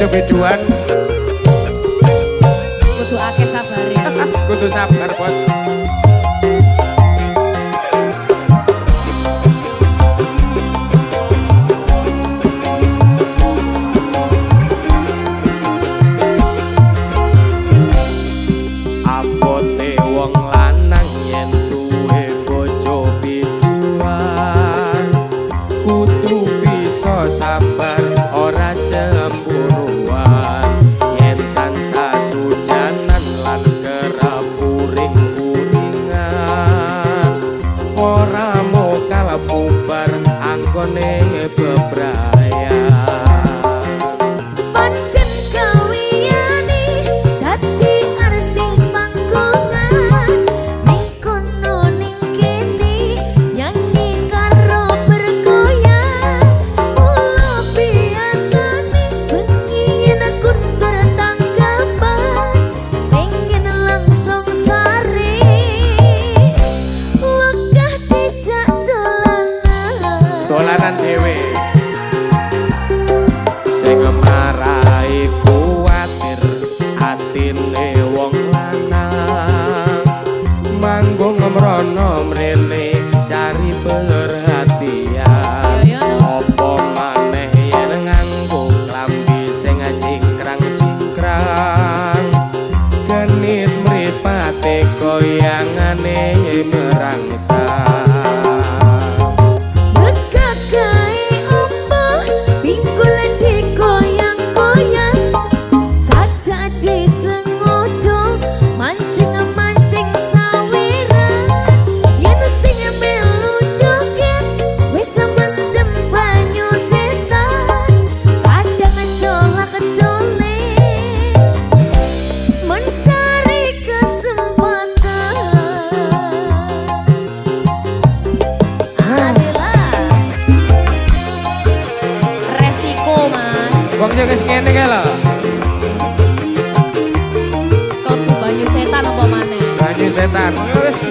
cobeduan. Kudu akeh sabar ya. Kudu sabar, Bos. Apote wong lanang yen duwe bojo biduan kudu bisa sabar ora cemburuan yen tansah sujanan lan kerep uring-uringan ora mokal bubar anggone bebrayan. Pancen kawiyane dadi artis panggongan ning kono ning kene nyanyi karo bergoyang mula biasane bengi yen aku ndur tanggapan pengen langsung sare wegah dijak Dolanan dhewe sing marai kuwatir atine wong lanang manggung mrono mrene cari perhatian apa maneh yen nganggo klambi sing cingkrang-cingkrang genit mripate goyangane merangsang. Wong sing wis kene kae lho. Kalbu banyu setan apa maneh? Banyu setan. Wis.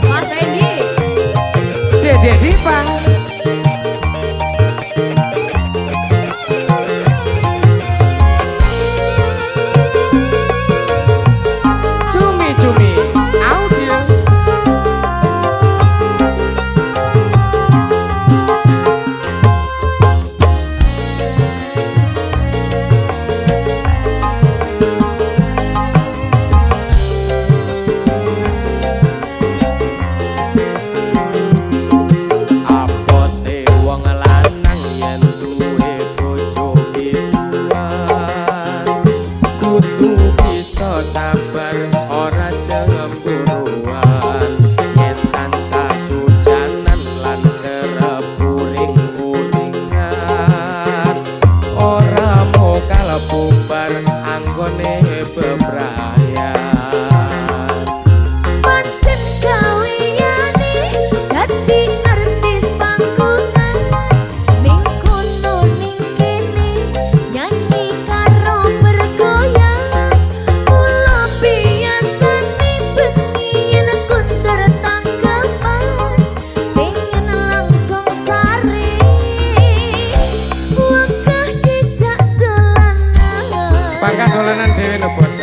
Mas Endi. Dek Dipang. Cumi-cumi audio. Sabar ora cemburuan yen tansah sujanan lan kerep uring-uringan ora mokal bubar anggone bebrayan. Pancen kawiyane dadi artis panggongan ning kono ning kene nyanyi karo bergoyang Pangkat dolanan dhewe no bos.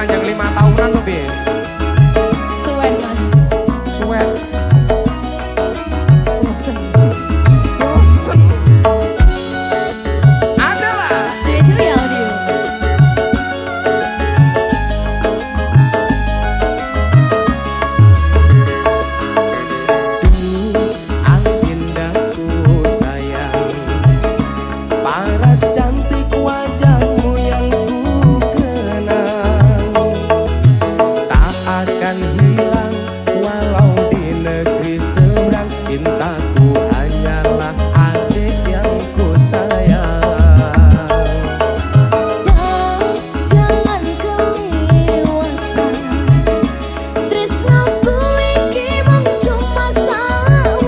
Perpanjang 5 tahunan lebih. Suwen mas. Suwen. Bosen. Bosen. Adalah Jeju ya audio. Dulu agendaku sayang, paras cantik wajahmu yang ku kenang, tak akan hilang walau di negeri seberang. Cintaku hanyalah adik yang ku sayang. Jangan kau lewatkan tresnaku iki mung cuma saulan.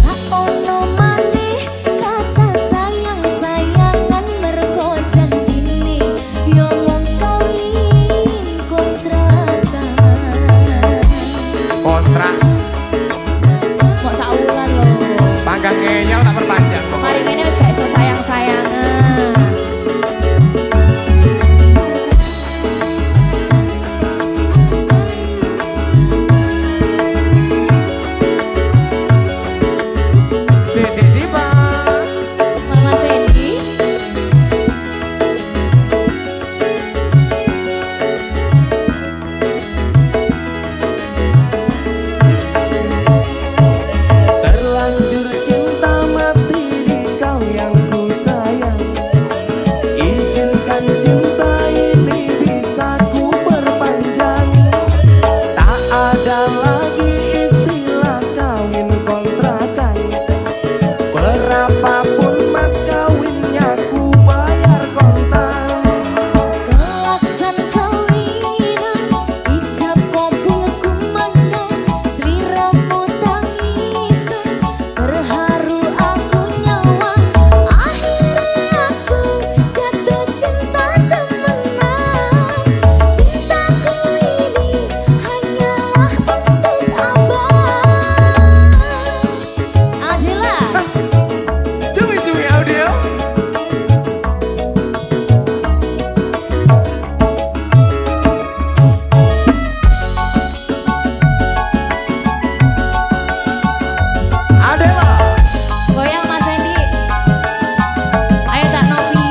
Ra ono maneh kata sayang-sayangan mergo janjine yo mung kawin kontrakan. Kontrak Kok saulan lho. panggang ngeyel tak perpanjang. Mari ngene wis gak iso sayang-sayangan. Dedek Dipa. Mas Wendy. Terlanjur cinta mati di kau yang ku sayang. Izinkan cinta ini bisa ku perpanjang. Tak ada lagi istilah kawin kontrakan. Berapapun mas kawinnya ku bayar kontan. Kelaksan kawinan ijab kabul kumandang sliramu tangisan terharu aku nyawa akhirnya aku jatuh cinta temenan. Cintaku ini hanyalah untuk abang. Adela. Cumi-cumi audio. Adela. Goyang Mas Wendy. Ayo Cak Novi.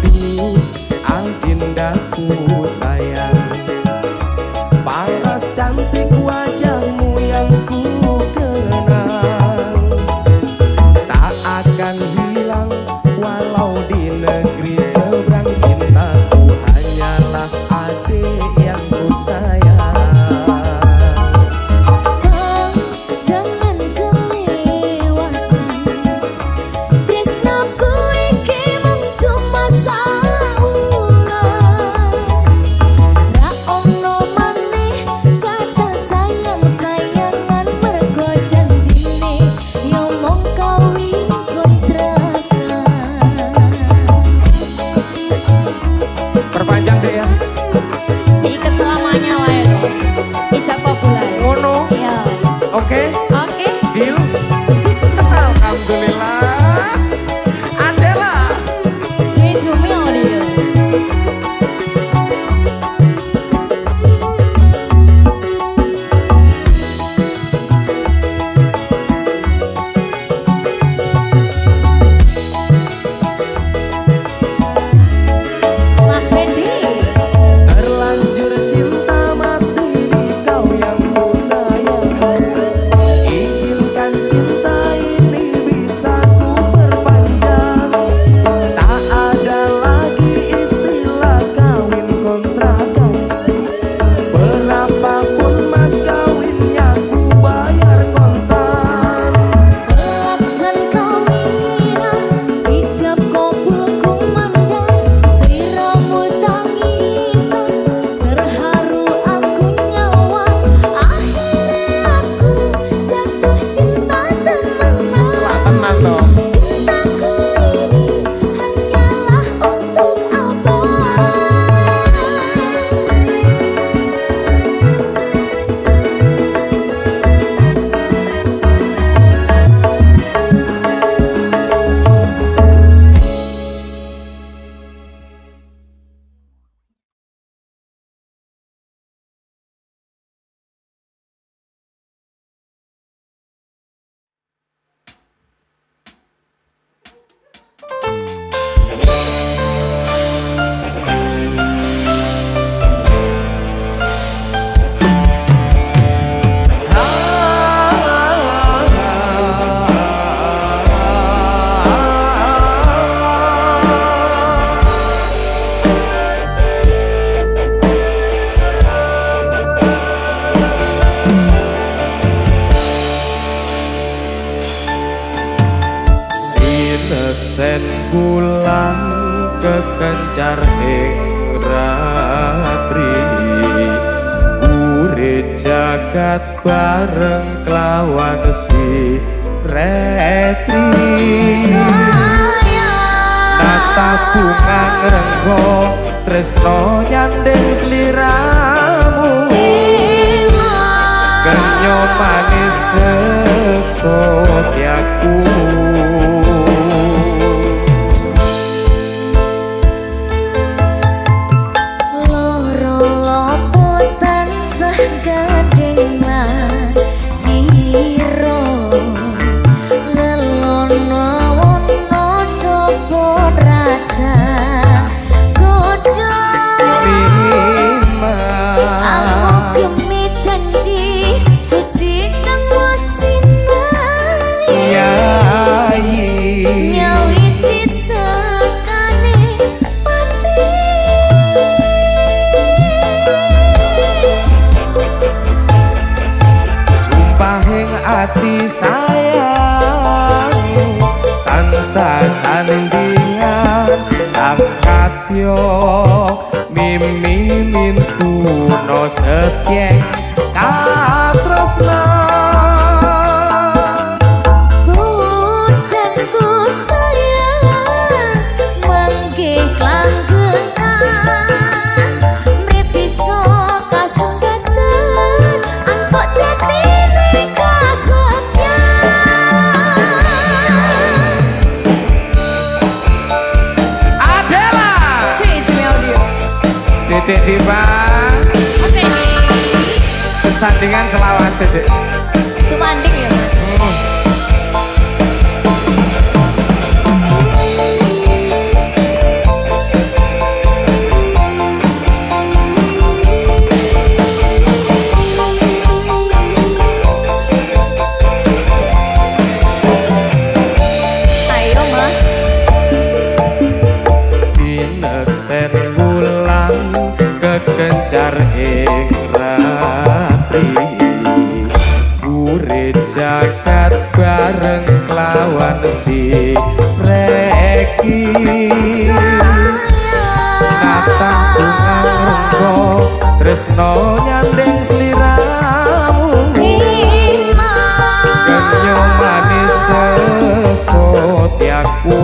Dulu agendaku sayang, paras cantik wajahmu yang ku kenang, tak akan hilang walau di negeri seberang. Cintaku hanyalah adik yang ku sayang. Jangan kelewatan tresnaku iki mung cuma saulan. Ra ono maneh kata sayang-sayangan mergo janjine yo mung kawin kontrakan. Perpanjang deh ya. Diikat selamanya wae lho. Ijab kabul ae. Ngono. Iya. Oke. Oke. Deal. Alhamdulillah. Adela. Jumi audio. Mas Wendy. Terlanjur cinta mati di kau yang ku sayang. Izinkan cinta ini bisa kekencar ing ratri urip jagat bareng kelawan si retri nata bunga ngrenggo tresno nyanding sliramu genyo manis sesotyaku ati sayang tansah sanendingan akatyo mimi mintuno setyeng katresna bojanku sayang mangke klanggengan mrip iso kasengketan angkok jatine Dedek Diva sesandingan selawase dek sumanding ya mas ayo mas sineksen bulan kekencar ing ratri urip jagat bareng kelawan si reki nata bunga renggo tresno nyanding sliramu genyo manis sesotyaku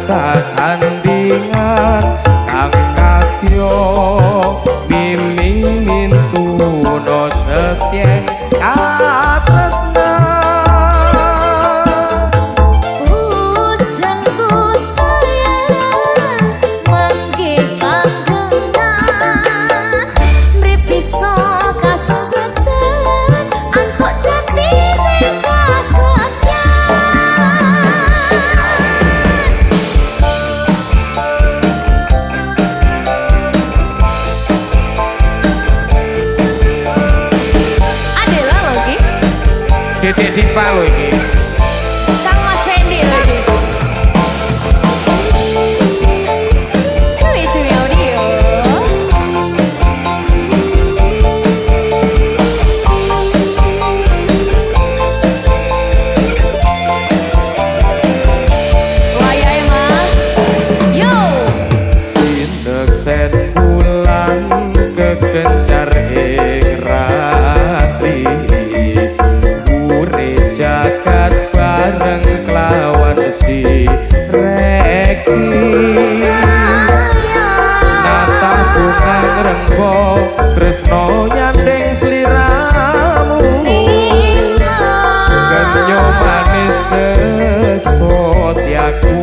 sasandingan kang katyo mimi mintuno setyeng katresna bojanku sayang mangke klanggengan mrip iso kasengketan angkok jatine Dedek Diva lho iki Kang Mas Fendi lho iki cuy audio wayahe mas yo sineksen bulan kekencar ing ratri jagat bareng kelawan si reki nata bunga ngrenggo tresno nyanding sliramu genyo manis sesotyaku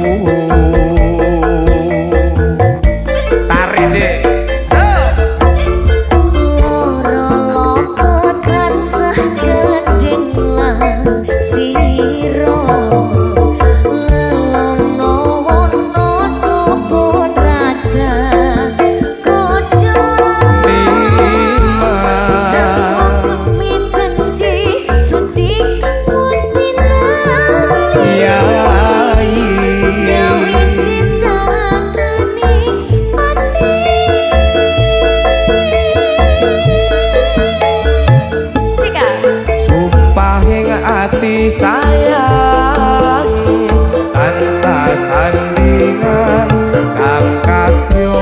Katyo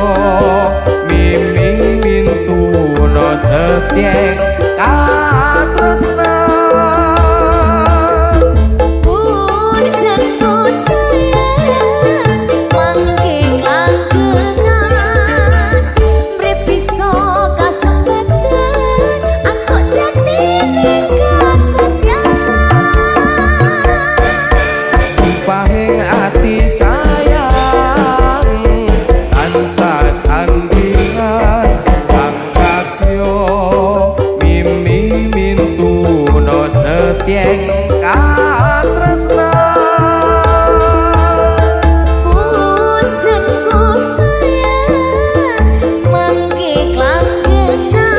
miming mintuno setyeng katresna Pahing ati sayang tansah sandingan Kang Katyo mimi mintuno setyeng katresna Punjenku sayang mangke klanggengan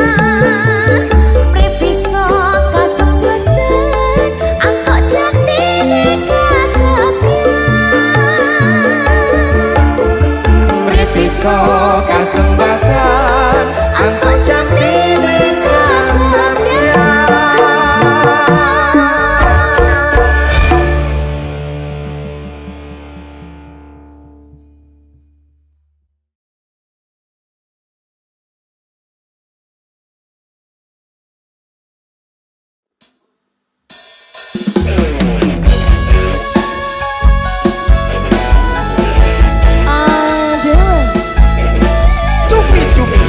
Mrip bisa kasembetan angkok jatine Bisa kasembatan angkot jatine kasetyan Aduh Cupi-cupi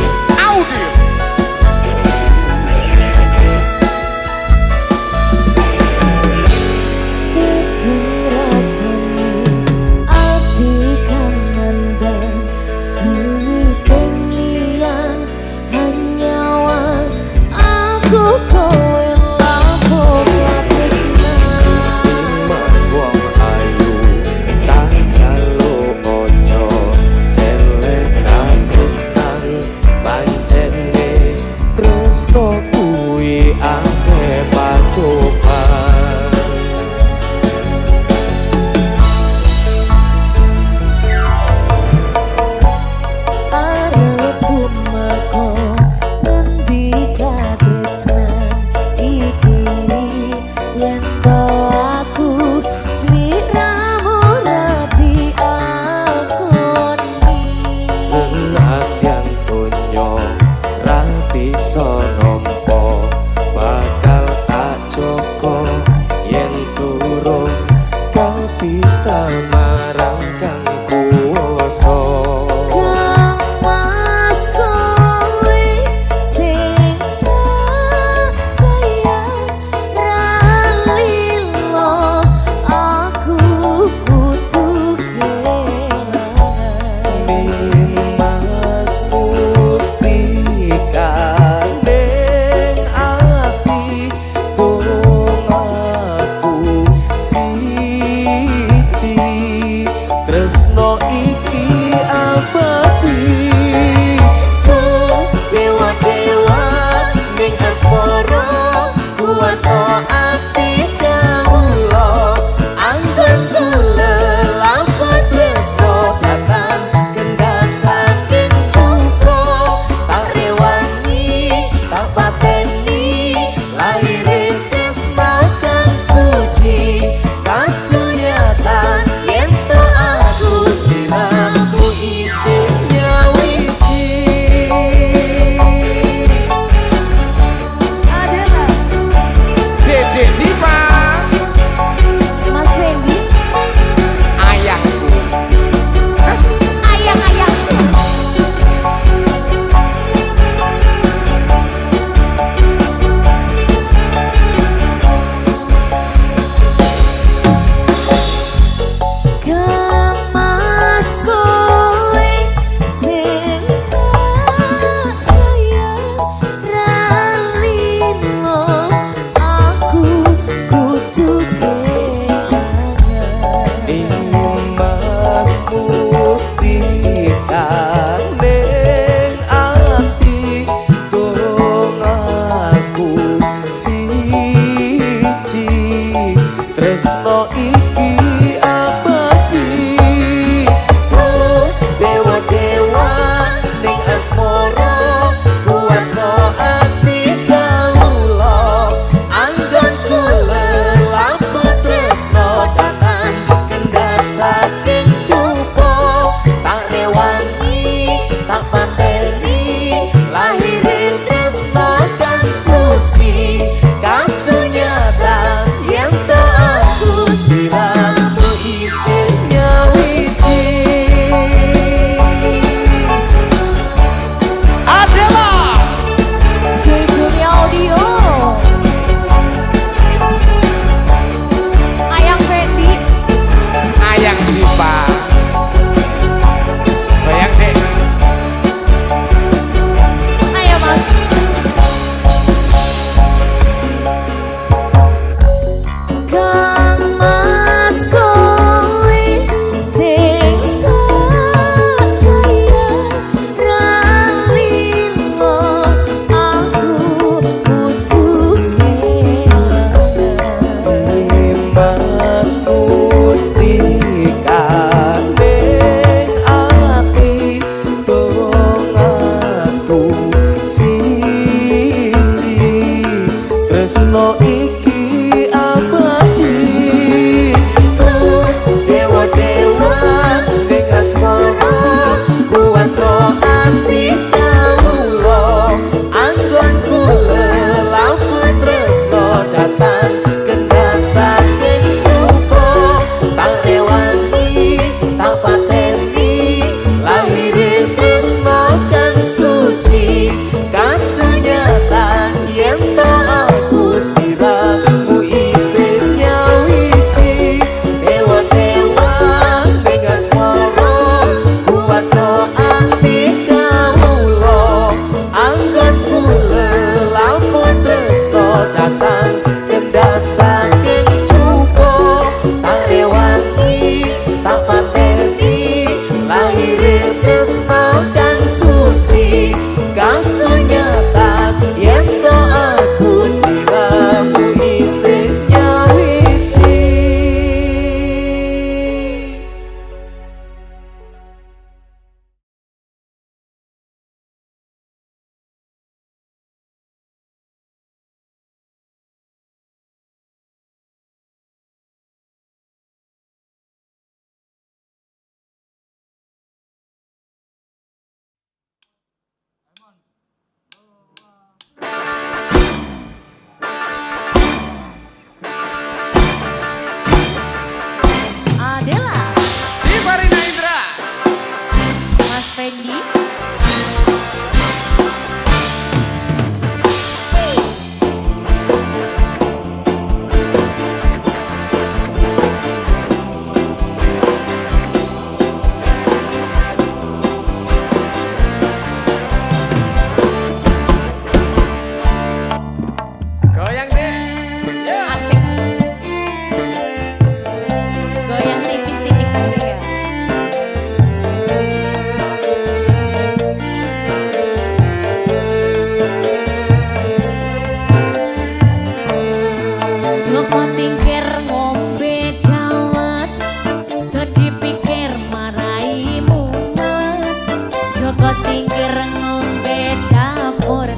pinggir ngombe dapur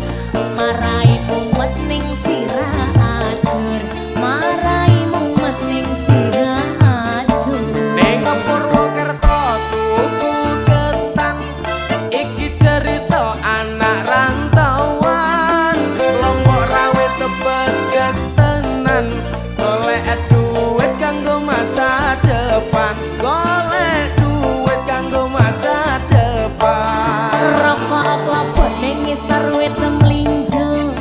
marai mumet ning sirah ajur marai mumet ning sirah ajur ning Purwokerto tuku ketan iki cerita anak rantauan Lombok rawit tebegas tenan golek duit kanggo masa depan golek duit kanggo masa depan rokok klopot ning ngisor wit mlinjo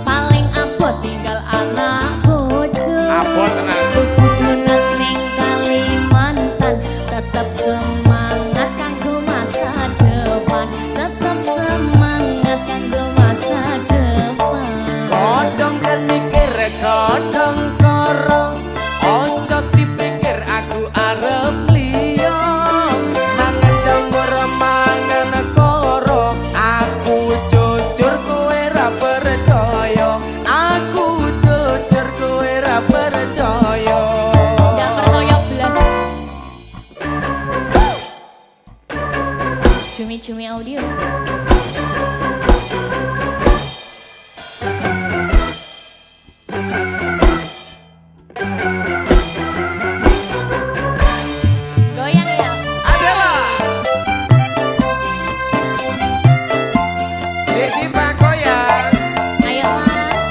paling abot tinggal anak bojo abot tenan tuku donat ning Kalimantan tetap semangat kanggo masa depan tetap semangat kanggo masa depan kodong kan mikir kodong korong ojo dipikir aku arep liya mangan jamur mangan koro aku jujur kowe ra percaya aku jujur kowe ra percaya nggak percaya belas cumi-cumi audio goyang ya adalah di Pakoyan ayo mas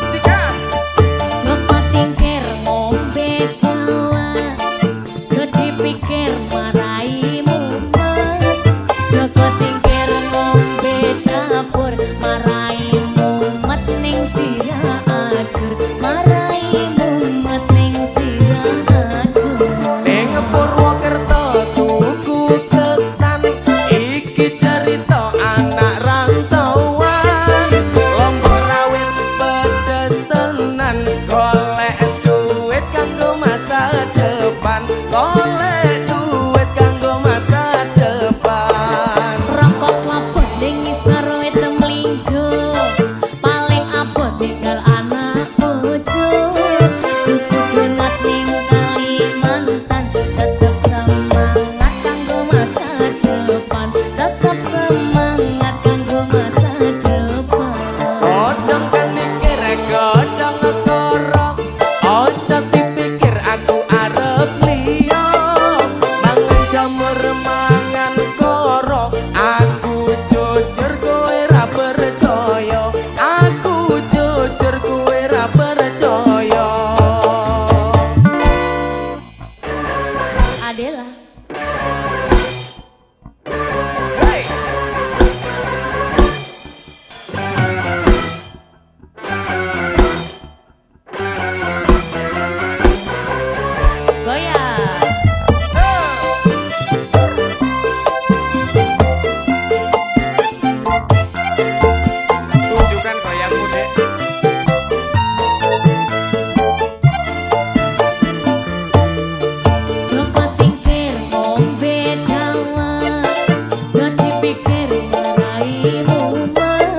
sikat coba tingkir ngombe dawa so dipikir marai mumet joko tingkir ngombe dapur marai mumet ning sirah ajur marai mumet ning sirah ajur ning Purwokerto tuku ketan iki cerita anak rantauan Lombok rawit pedes tenan golek duit kanggo masa depan golek duit kanggo masa depan rokok klopot ning ngisor wit mlinjo paling abot tinggal anak bojo tuku donat ning Kalimantan tetap semangat kanggo masa depan tetap semangat kanggo masa depan kodong kan mikir kodong koro ojo dipikir aku arep liya mangan jamur mangan koro aku jujur kowe ra percaya aku jujur kowe ra percaya Adela hey goyang tunjukkan goyangmu dek coba tingkir ngombe dawa so dipikir marai mumet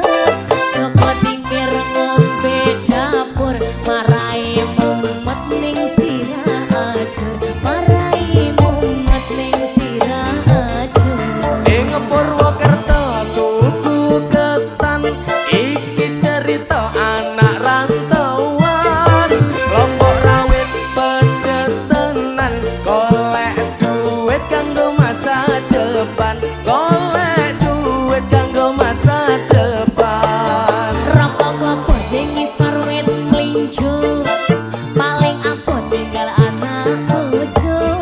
coba tingkir ngombe dapur marai mumet ning sirah ajur marai mumet ning sirah ajur ning Purwokerto tuku ketan iki cerita anak rantauan Lombok rawit pedes tenan golek duit kanggo masa depan golek duit kanggo masa depan rokok klopot ning ngisor wit mlinjo paling abot tinggal anak bojo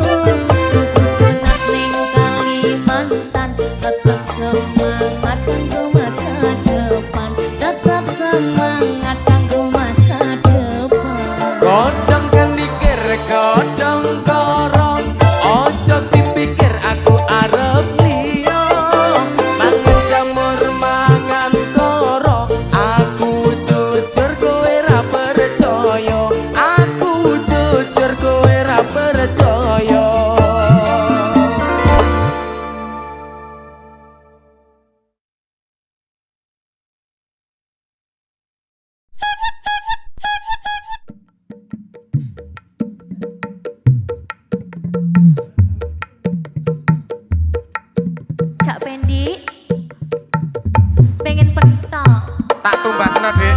Tak tumbasno, Dik.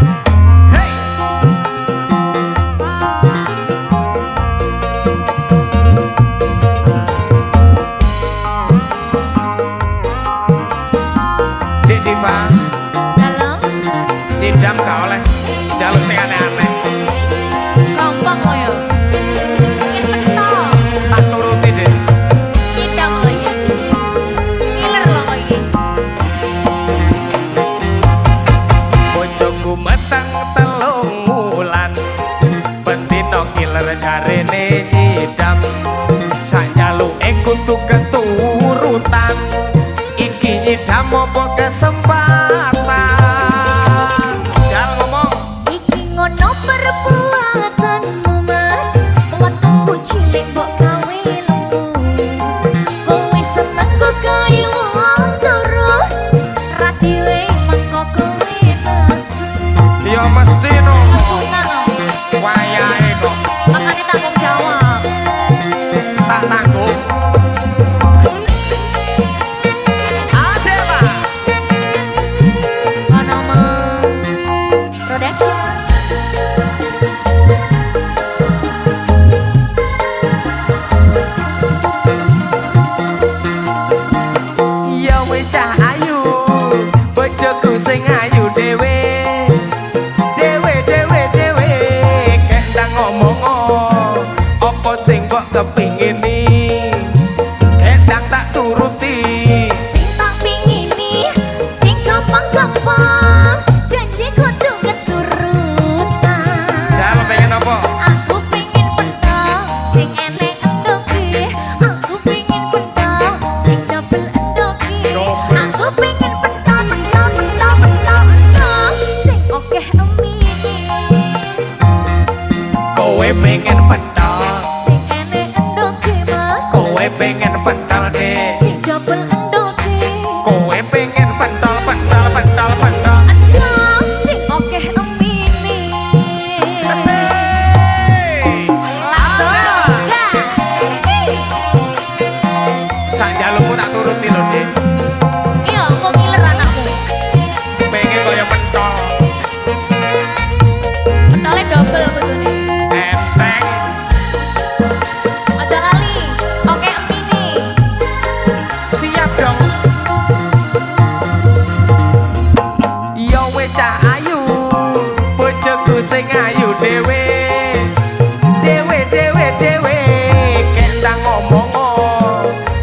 Hei. Dik Diva. Dalam Didam gak oleh jaluk sing aneh-aneh. gampang kok ya. Ingin mentok. Tak turuti, Dik. Nyidam lagi. Ngiler loh kok iki. Bojoku meteng telung wulan. Bendino ngiler jarene nyidam. Sak jaluke kudu keturutan. Iki nyidam apa kesempatan? Jal ngomong. Iki ngono perbuatanmu mas. Waktuku cilik mbok gawe lemu. Kowe seneng kok kayu wong loro. Ra dhewe mengko kowe nesu. Ya mesti no. Kesunan no. Wayahe kok Makanya tanggung jawab. tak tanggung. Adela. Ono mah production. Ya wis cah ayu, bojoku sing ayu dhewe. Dhewe dhewe dhewe, kendang ngomong apa sing kok kepingini. Kendang tak turuti. Sing tak pingini, sing gampang-gampang. Janji kudu keturutan. Jal pengen apa? Aku pingin pentol, sing enek endoke. Aku pingin pentol, sing double endoke. Double. Aku pingin pentol, pentol, pentol, pentol, pentol, sing okeh emini. Kowe pengen pentol, Sing enek endoke mas, kowe pengen pentol deh. sing double endoke. Kowe pengen pentol pentol pentol pentol. Endok, sing okeh emini. Hey. Langsung gas. Sak jalukmu tak turuti lho, Dik. Iya, mau ngiler anakmu. Pengen kaya pentol. Pentolnya double kudune. Enteng. Aja lali. Oke, emini. Siap dong. Yo wis cah ayu, bojoku sing ayu dhewe. Dhewe dhewe dhewe, kendang ngomong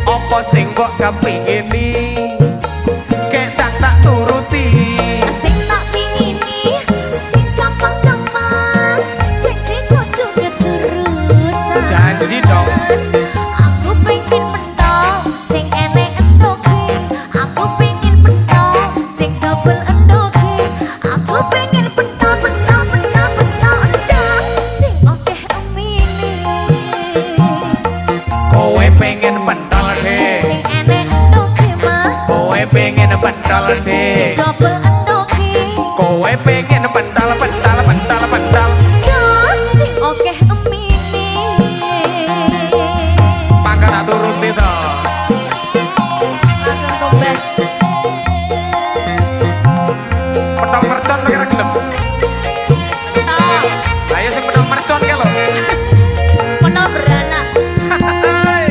apa sing kok kepingini. Kendang tak turuti. Sing tak pingini, sing gampang-gampang. Janji kudu keturutan. Janji dong. Aku pengen pentol, sing enek endoke. Aku pengen pentol, sing double endoke. Aku pengen pentol, pentol, pentol, pentol, endok, sing okeh emini. Kowe pengen pentol deh. Sing enek endoke mas, Kowe pengen pentol deh. double endoke. Kowe pengen pentol pentol pentol pentol. Endok, sing okeh emini. Pangkat tak turuti to. Langsung tumbas. Pentol mercon lo kira gelem. Pentol, Ayo sing pentol mercon ke lo. pentol beranak. Hai.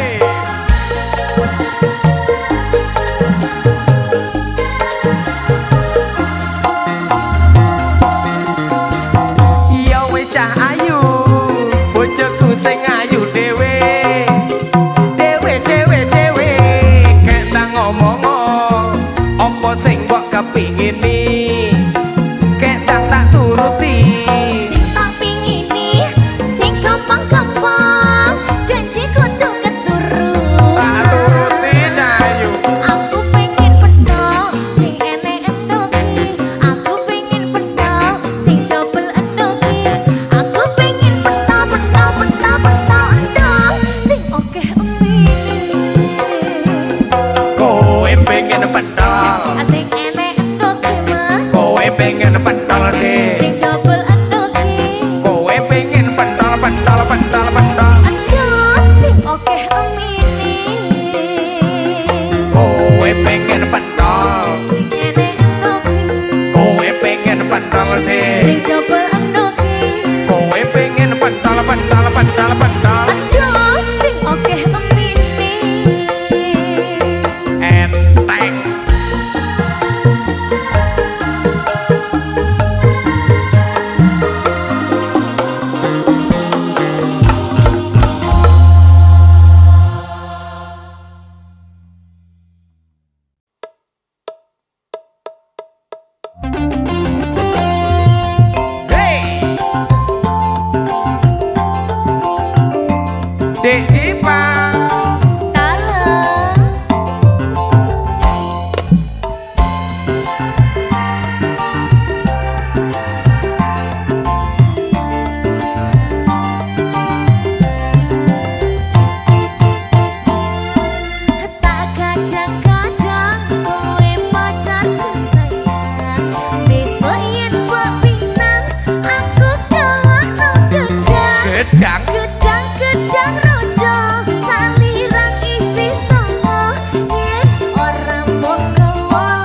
Gedang rojo salirang isi songo yen ora moko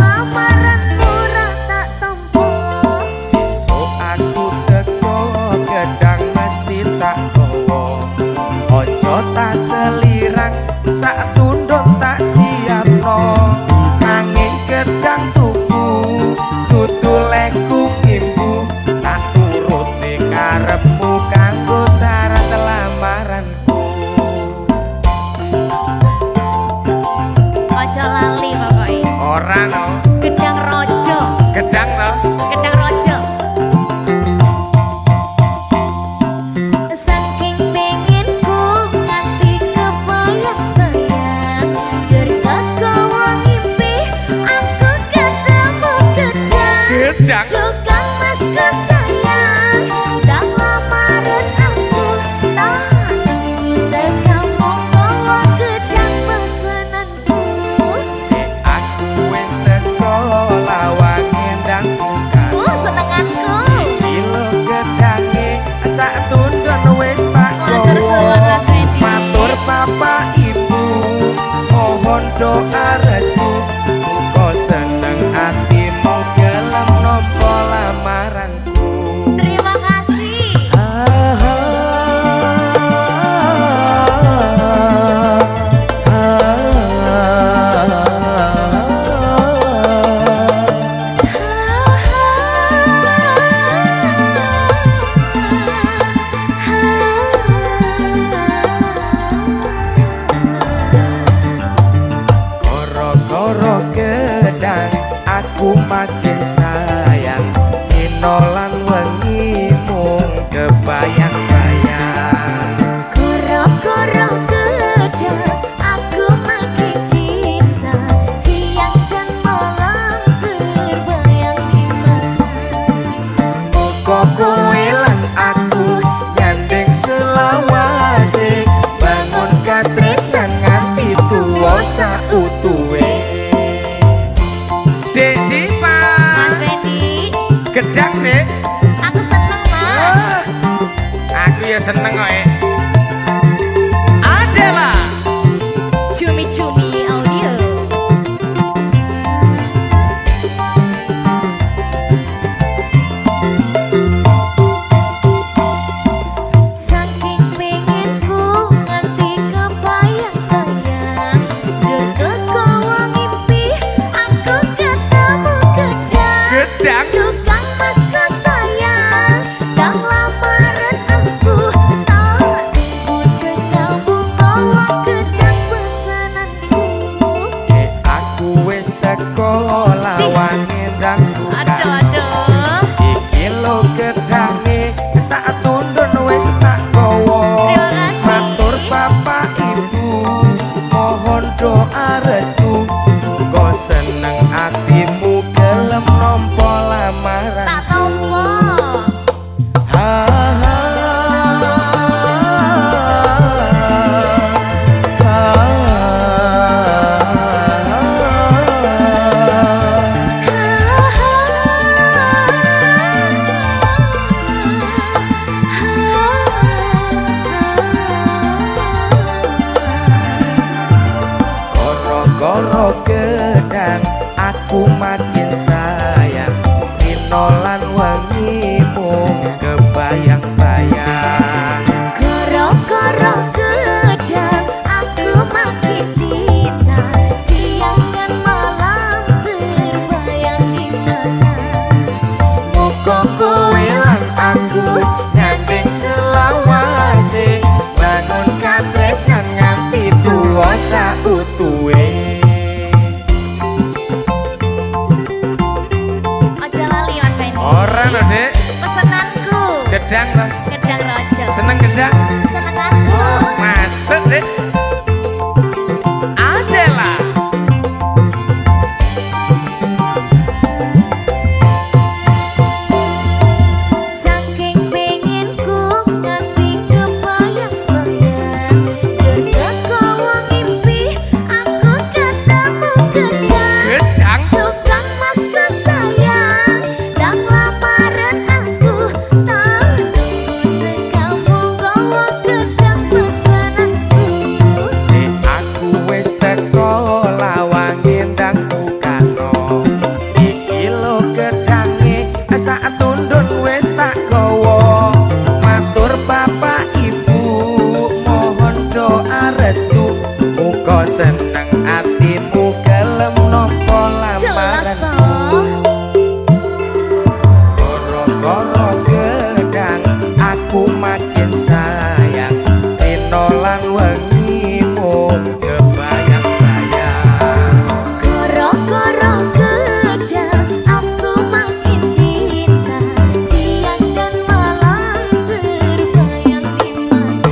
lamaran ora tak tampa sesuk aku teko gedang mesti tak gowo ojo tak selirang sak tunduk tak siapno nanging gedang tuku dudu leku imbu tak turut ning karepmu kanggo syarat lamaranku ojo lali pokoke ora no gedang rojo gedang no gedang rojo saking pengenku nganti kebayang-bayang cerita kau ngimpi aku ketemu gedang Jokang mas kesayang dan lamaran aku tak nunggu tekamu bawa gedang pesenanku aku wis teko lawang ngendang bukan senenganku kilo gedange sak tundun wis tak Matur suwun Mas Fendi. matur papa ibu mohon doa restu muga seneng atimu gelem nampa lamaranku terima kasih Goro-goro gedang aku makin sayang inolan wengi mung kebayang-bayang Goro-goro gedang aku makin cinta siang dan malam terbayang di mana muga kowe lan aku nyanding selawase bangun katresnan nganti tuwa sautuhe Dek Dipa Mas Fendi gedang Dek aku seneng Mas aku ya seneng kok Adela cumi-cumi audio saking pengenku nganti kebayang-bayang jaga kau ngimpi aku ketemu gedang Jokang mas kesayang dan lamaran aku tak nunggu kamu bawa gedang pesenanku aku wis teko lawang ngendang bukan aduh iki lo gedange sak tundun wis tak gowo Terima kasih. matur papa ibu mohon doa restu muga seneng atimu gelem nampa lamaran tak tompo ha ha Goro-goro gedang aku makin sayang inolan wengi mung kebayang-bayang Goro-goro gedang aku makin cinta siang dan malam terbayang di mana muga kowe lan aku nyanding selawase bangun katresnan nganti tuwa sautuhe aja lali Mas Fendi restu muga seneng atimu gelem nopo lamaran koro-koro gedang aku makin sayang dino lan wengimu kebayang-bayang Koro-koro gedang aku makin cinta siang dan malam terbayang di mana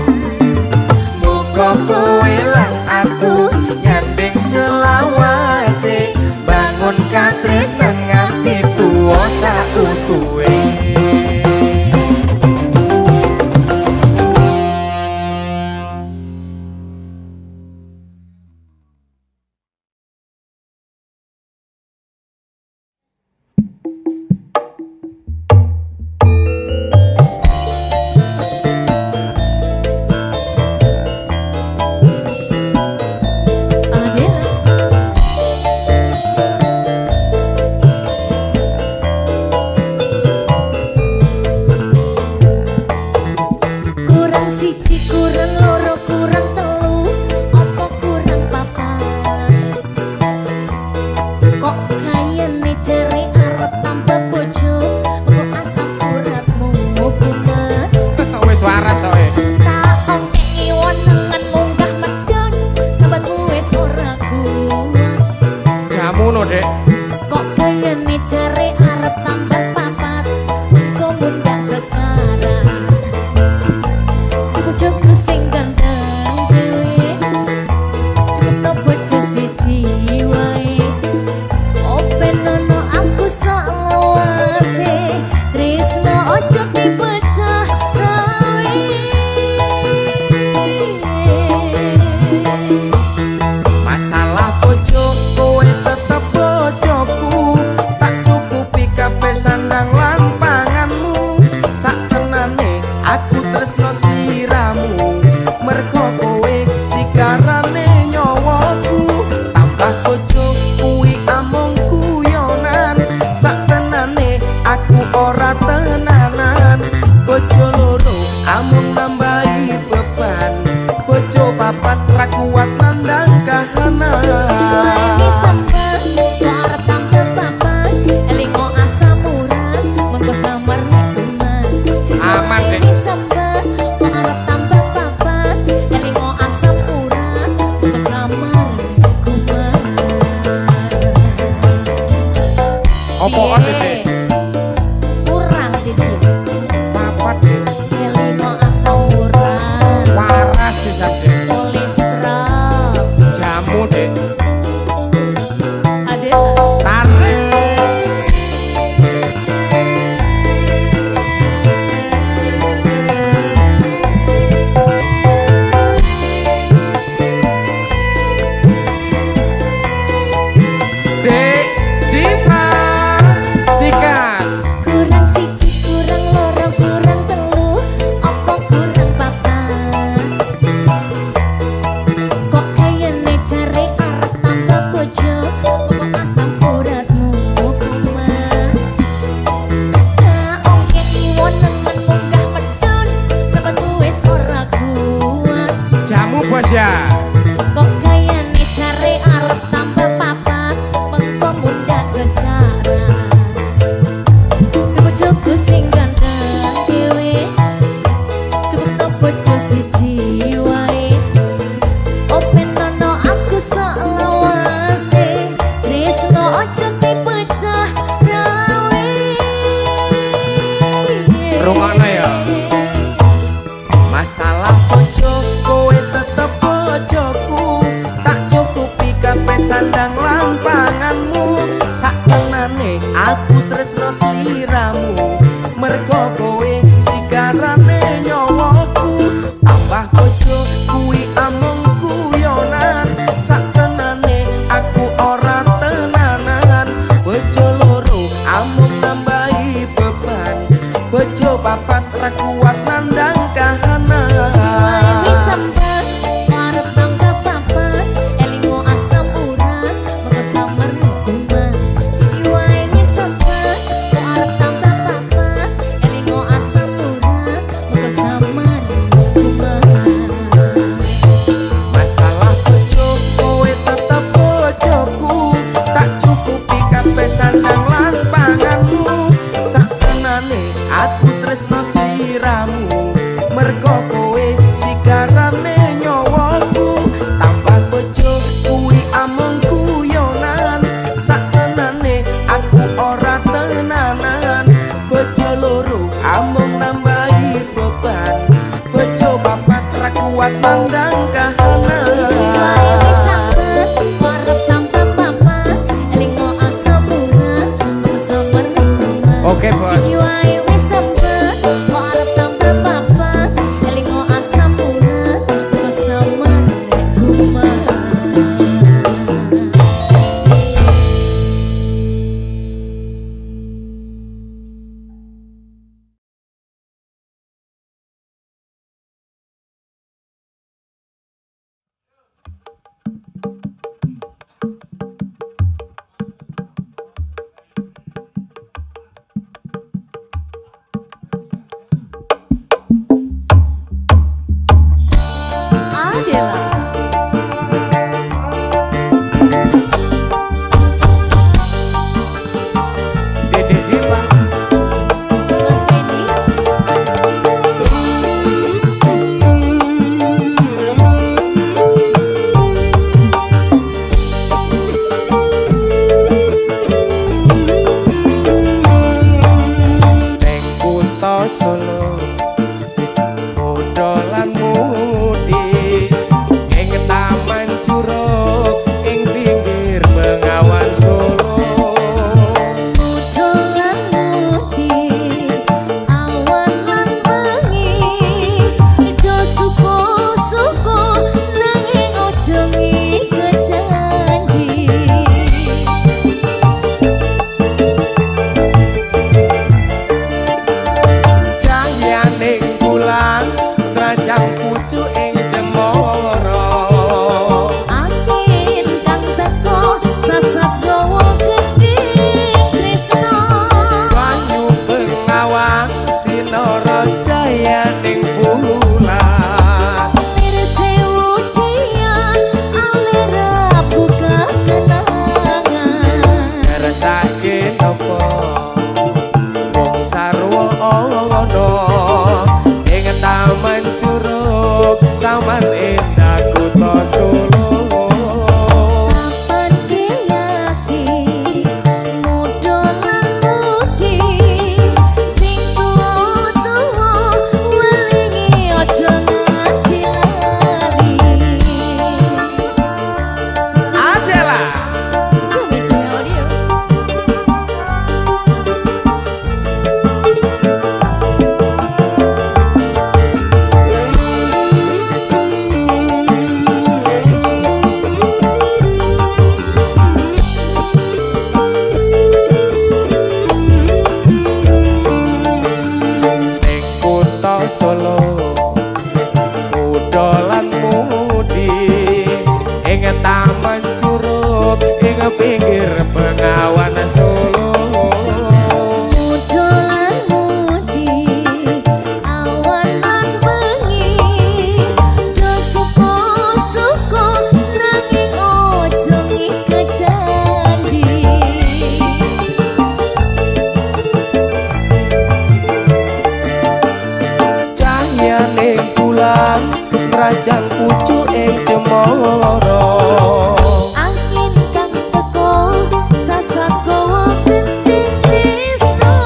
muga kowe lan aku nyanding selawase bangun katresnan nganti tuwa sautuhe kurang siji kurang loro kurang telu opo kurang papat kok kayane jere arep tambah bojo kok asam uratmu kumat wis waras soe tak ongkei wonengan munggah medon sahabatmu wis ora kuat jamu no dek kok kayane jere arep tambah papat kok mundak sekarang bojoku sing ganteng dhewe cukup no bojo siji wae open ono aku salawase tresno ojo dipecah rawe masalah bojo kowe tetep bojoku tak cukupi kabeh sandang lan panganmu sakcenane aku tresno sliramu mergo kowe sikarane nyawaku tambah bojo kuwi amung guyonan saktenane aku ora tenanan bojo loro amung nambahi beban bojo papat ra kuat nandang kahanan Jiwani sambat, kok arep tambah papat elingo asam urat, mengko samar nek kuman Aman, Dek. Jiwani sambat, kok arep tambah papat elingo asam urat, mengko samar kuman opo Piye? dek Kurang siji papat dek elingo asam urat, waras bisa dek kolesterol jamu dek Adela tarik dek dimas rajang pucuk ing cemara angin kang teko sasat gawa genting tresno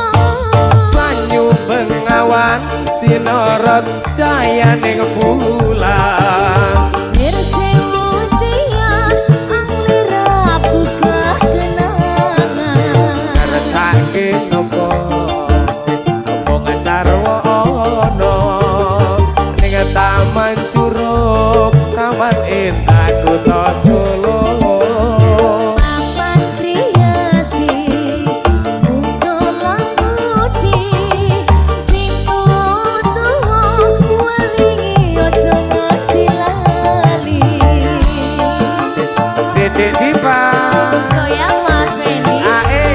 banyu bengawan sinorot cahya ning bulan Mirsewu tiang anglira buka kenangan ngersake nopo opo ngasarwa ana ning taman curug taman indah kota Solo papan kriasi mundolan budi sing tuwa welingi aja nganti lali Dedek Dipa goyang Mas Wendy ae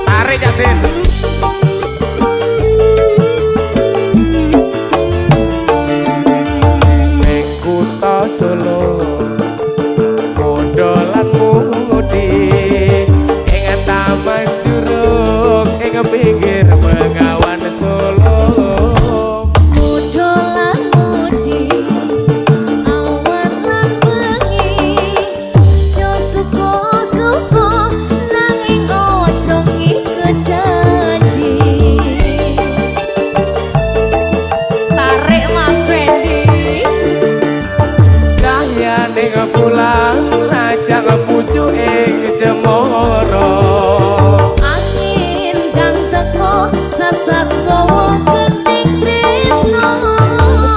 tarik Jatin ning kutha Solo mundolan mudi ing taman curug ing pinggir Bengawan Solo mundolan mudi awan lan bengi yo suko-suko nanging ojo ngiket janji tarik Mas Wendy cahya ning bulan rajang pucuk ing cemara angin kang teko sasat gawa genting tresno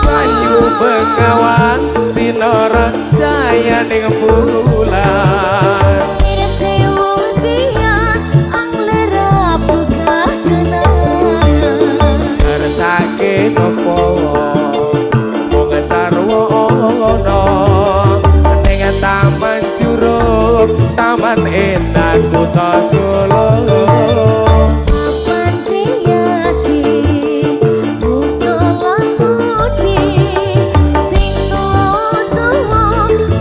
banyu bengawan sinar cahya ning bulan Mirsewu tiang anglira buka kenangan ngersake nopo wong sarwa ana ning taman curug taman indah kota Solo papan kriasi mundolan budi sing tuwa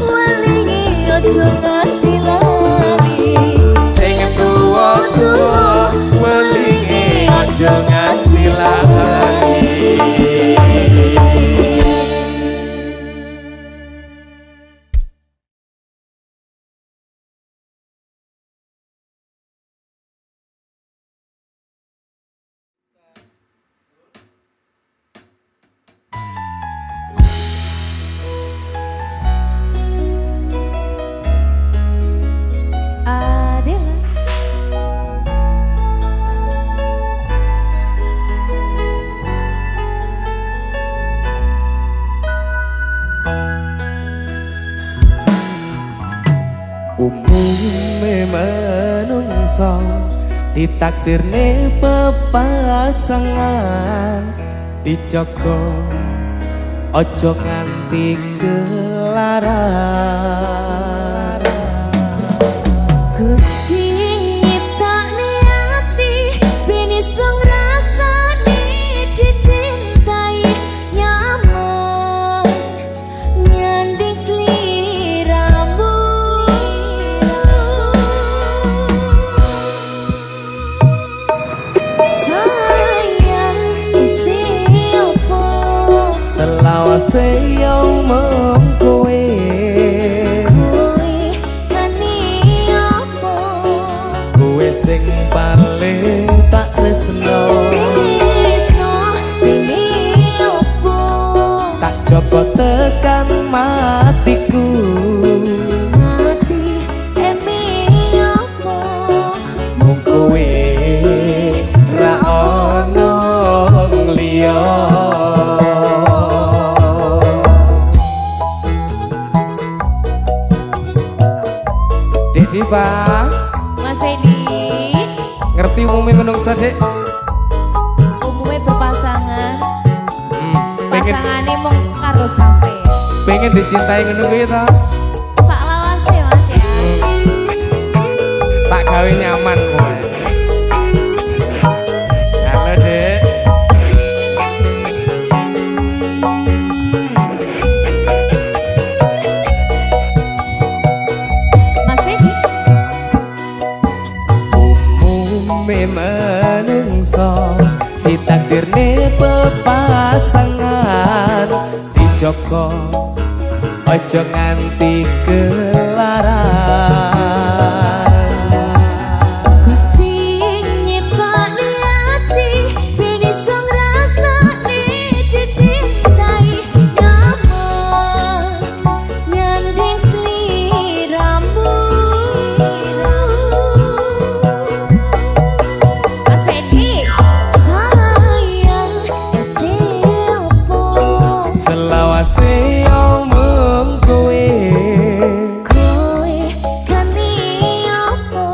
welingi aja nganti lali sing tuwa-tuwa welingi aja nganti lali Adela umume menungso ditakdirne pepasangan dijogo ojo nganti kelaran Gusti nyiptakne ati ben iso ngrasani dicintai nyaman nyanding sliramu sayang isi opo selawase yo mengkowe kowe kani opo kowe sing paling tak tresno tresno ini opo tak coba tekan matiku mati emi opo mung kowe ra ono liya Dedi Pak Mas Wendy ngerti umumnya menungsa dek umumnya berpasangan pengen pasangannya mung karo sampe pengen dicintai ngono kuwi ta sak lawase Mas ya tak gawe nyaman kowe halo dek ditakdirne pepasangan dijoko ojo nganti kelaran. Gusti nyiptakne ati ben iso ngrasakne dicintai nyaman nyanding sliramu. Mas Fendi sayang siapa Selawase omong kowe kani apa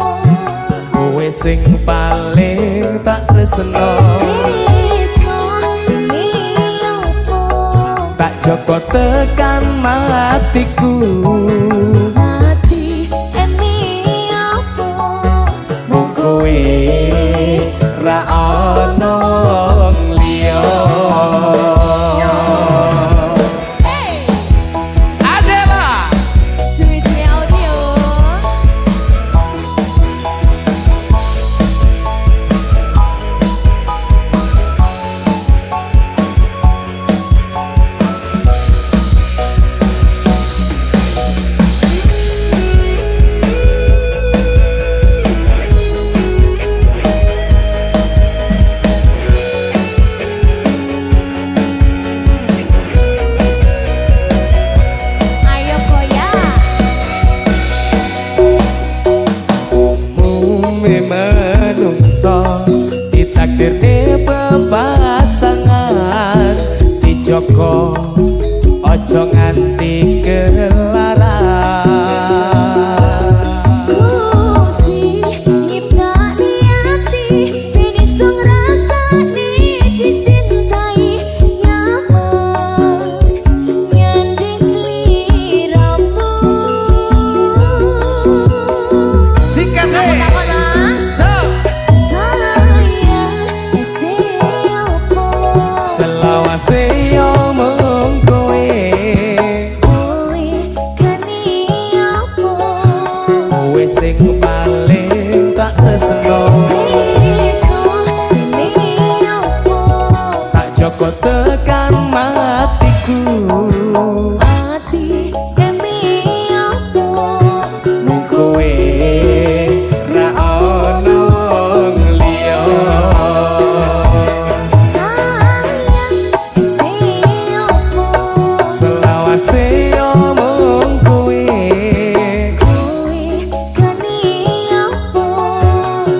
kowe sing paling tak tresno tresno ini apa tak joko tekan matiku mati ini apa mung kowe ra ono liya. Adela Suci audio ayo goyang umume menungso ditakdirne pepasangan dijoko ojo nganti kelaran. Gusti nyiptakne ati ben iso ngrasakne dicintai nyaman nyanding sliramu. Sikat Takon Mas sayang siapa selawase omong kowe kowe kani apa kowe sing paling tak tresno tresno ini apa tak joko tekan matiku ati demi apa mung kowe ra ono wong liya. sayang siapa Selawase omong kowe kowe kani apa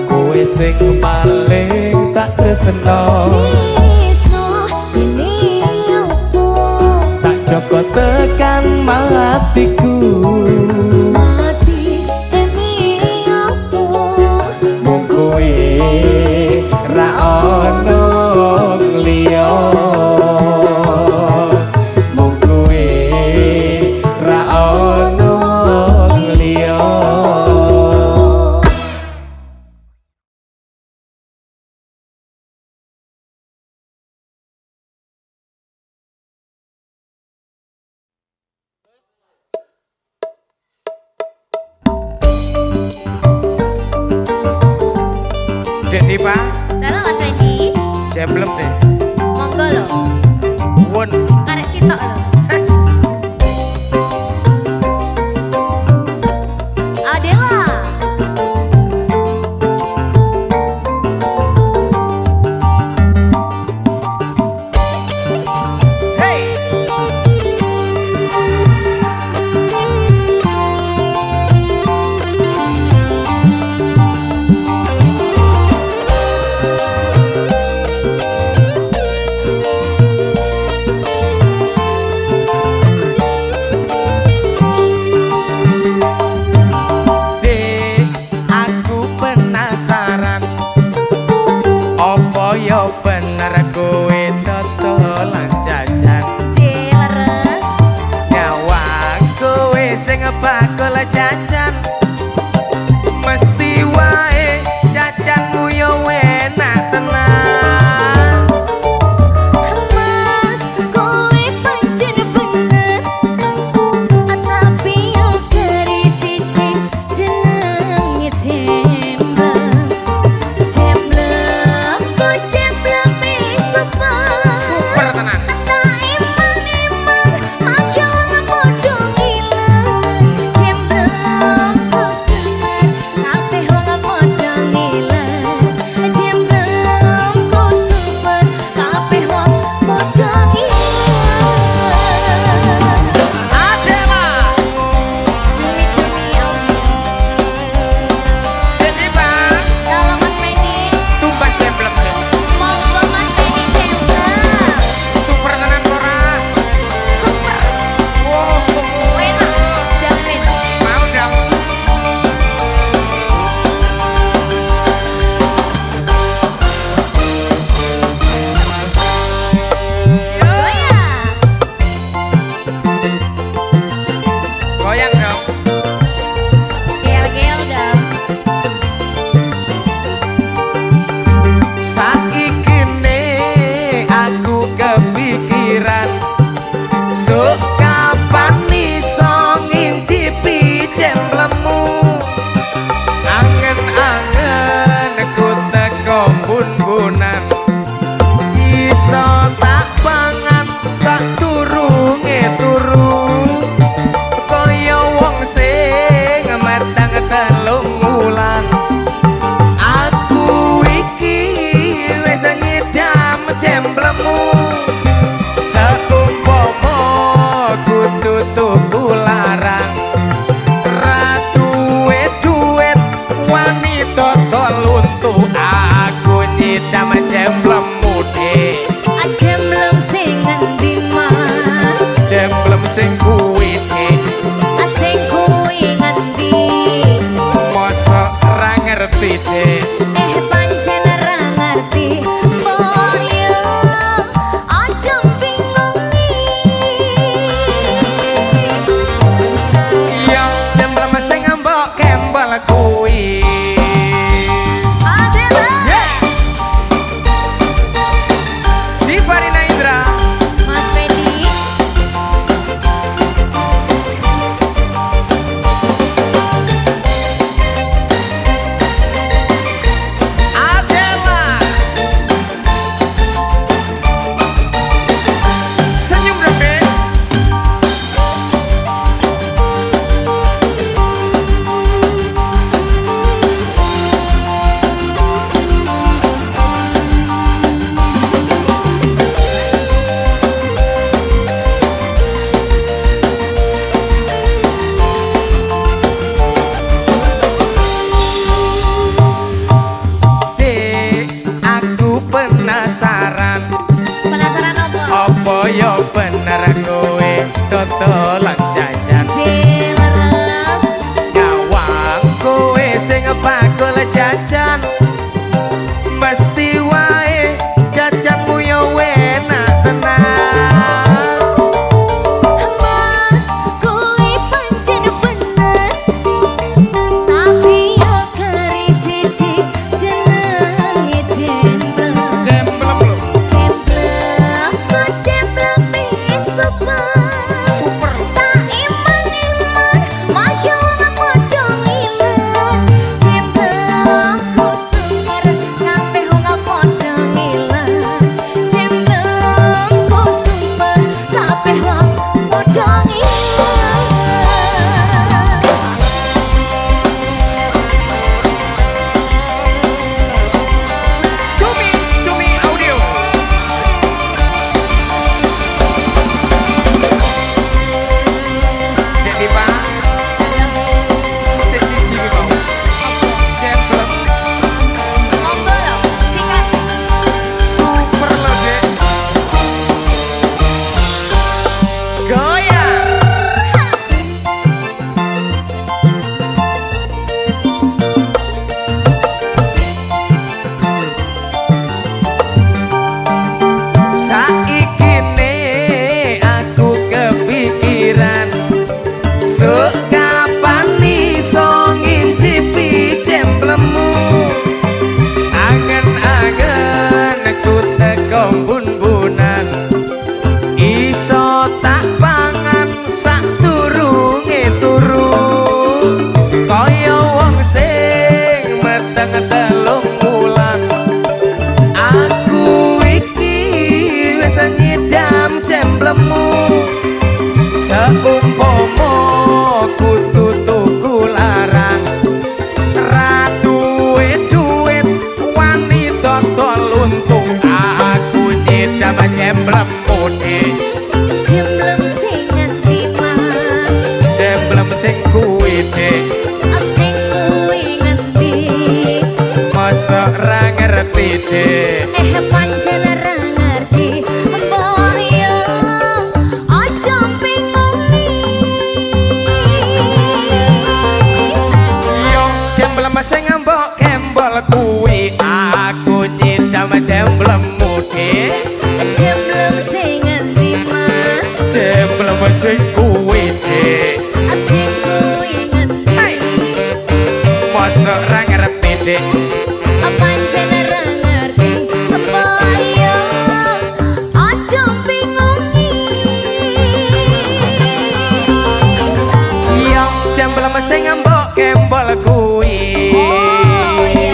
kowe sing paling tak tresno tresno ini apa tak joko tekan matiku mati demi apa mung kowe ra ono wong liya. Mung kowe ra ono wong liya. Dek Dipa, dalam Mas Fendi jeblok deh. monggo lho Won. arek sitok lho Adela Hey. aku nyidam jemblem mude Jemblem sing ngendi mas jemblem sing kuwi sing kuwi ngendi mosok ra ngerti dek pancen ra ngerti boyo aja bingungi yo jemblem sing mbok kembal kuwi bener kowe dodolan jajan jelas gawang kowe sing bakul jajan mesti wae jajanmu yo enak tenan mas kowe pancen bener tapi yo keri siji jenenge jemblem jemblem lho super tak iman masya Allah padha ngiler jemblem super kabeh wong padha ngiler jemblem super kabeh wong padha ngiler Cumi audio jadi pak sesi cimi kok jemblem monggo lho sikat super loh dek goyang saikine aku kepikiran kapan iso ngincipi jemblemu angen-angen aku teko bun-bunan iso tak pangan sak durunge turu kaya wong sing meteng telung wulan aku iki wis nyidam jemblemu seumpama kudu tuku larang ra duwe duit wani dodol untung aku nyidam jemblem mude jemblem sing ngendi mas jemblem sing kuwi dek sing kuwi ngendi mosok ra ngerti dek pancen ra ngerti mbok yo aja bingungi yo jemblem sing mbok kembal kuwi aku nyidam jemblem mude jemblem sing ngendi mas jemblem sing kuwi dek sing kuwi ngendi mosok ra ngerti dek pancen ra ngerti mbok yo aja bingungi yo jemblem sing mbok kembal kuwi oh iya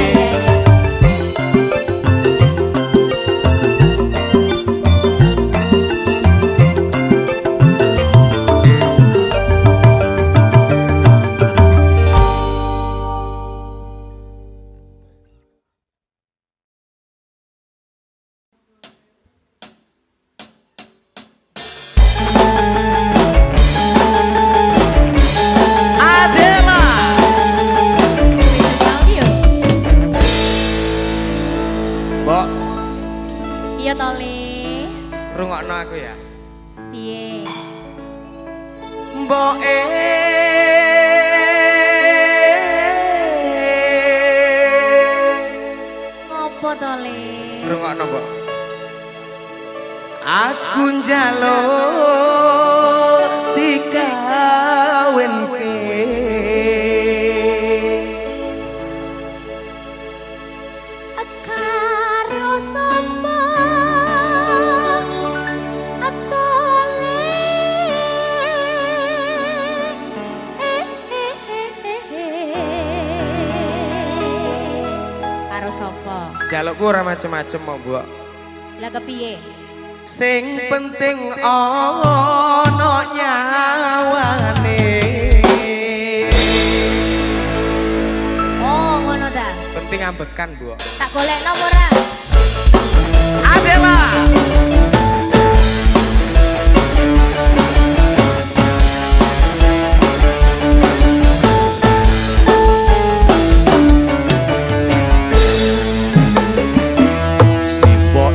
Iya to Le. Rungokno aku ya. Piye? Mboke Ngopo to Le? rungokno mbok. Aku njaluk dikawinke karo sapa atole karo sapa jalukku ora macem-macem kok mbok. lah kepiye Sing penting ana nyawane. oh ngono ta Penting ambekan, Bu. tak golekno ora Adela.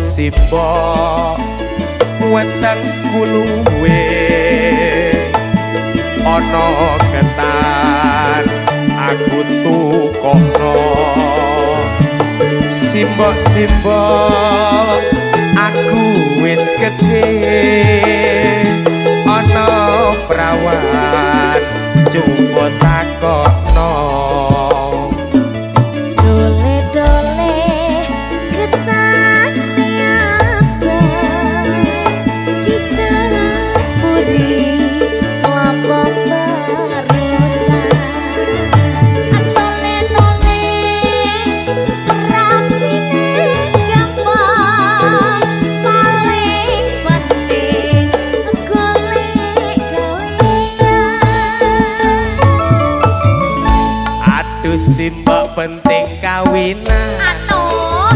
Simbok weteng kuluwe ana ketan aku tukokno simbok aku wis gedhe ana prawan coba takokno dole-dole ketane apa dicampuri kelapa barutan atole-tole rapine gampang paling penting golek gawean aduh simbok penting kawinan atuh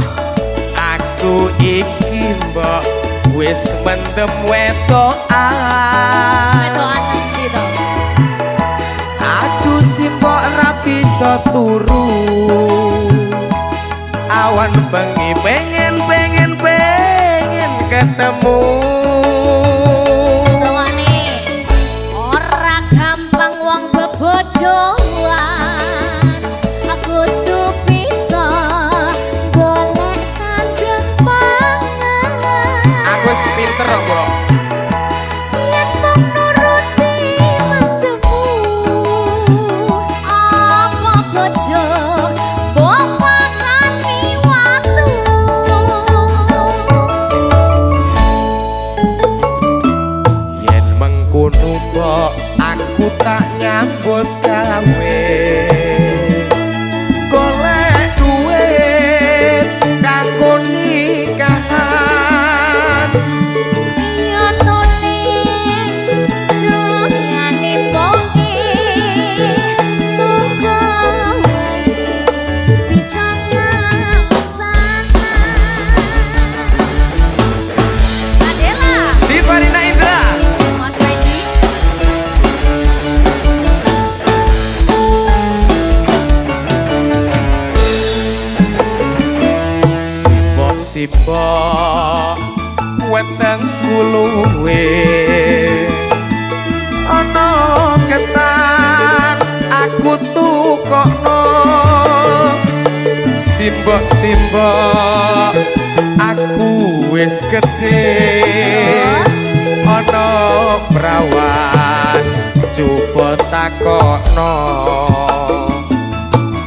aku iki mbok wis mendem wedokan wedokan endi to aduh simbok ra bisa turu awan bengi pengen ketemu Rawane ora gampang wong bebojoan aku tuh bisa golek sandang pangan aku pinter kok mbok yen mung nuruti mendemu apa bojo mbok pakani watu yen mengkono kok aku tak nyambut gawe golek duit kanggo nikahan iya tole dongane poke muga wae bisa ngalaksana Adela di Farina Indra Mas Wendy sibok weteng kuluwe ana ketan aku tukokno simbok aku wis gedhe ana prawan coba takokno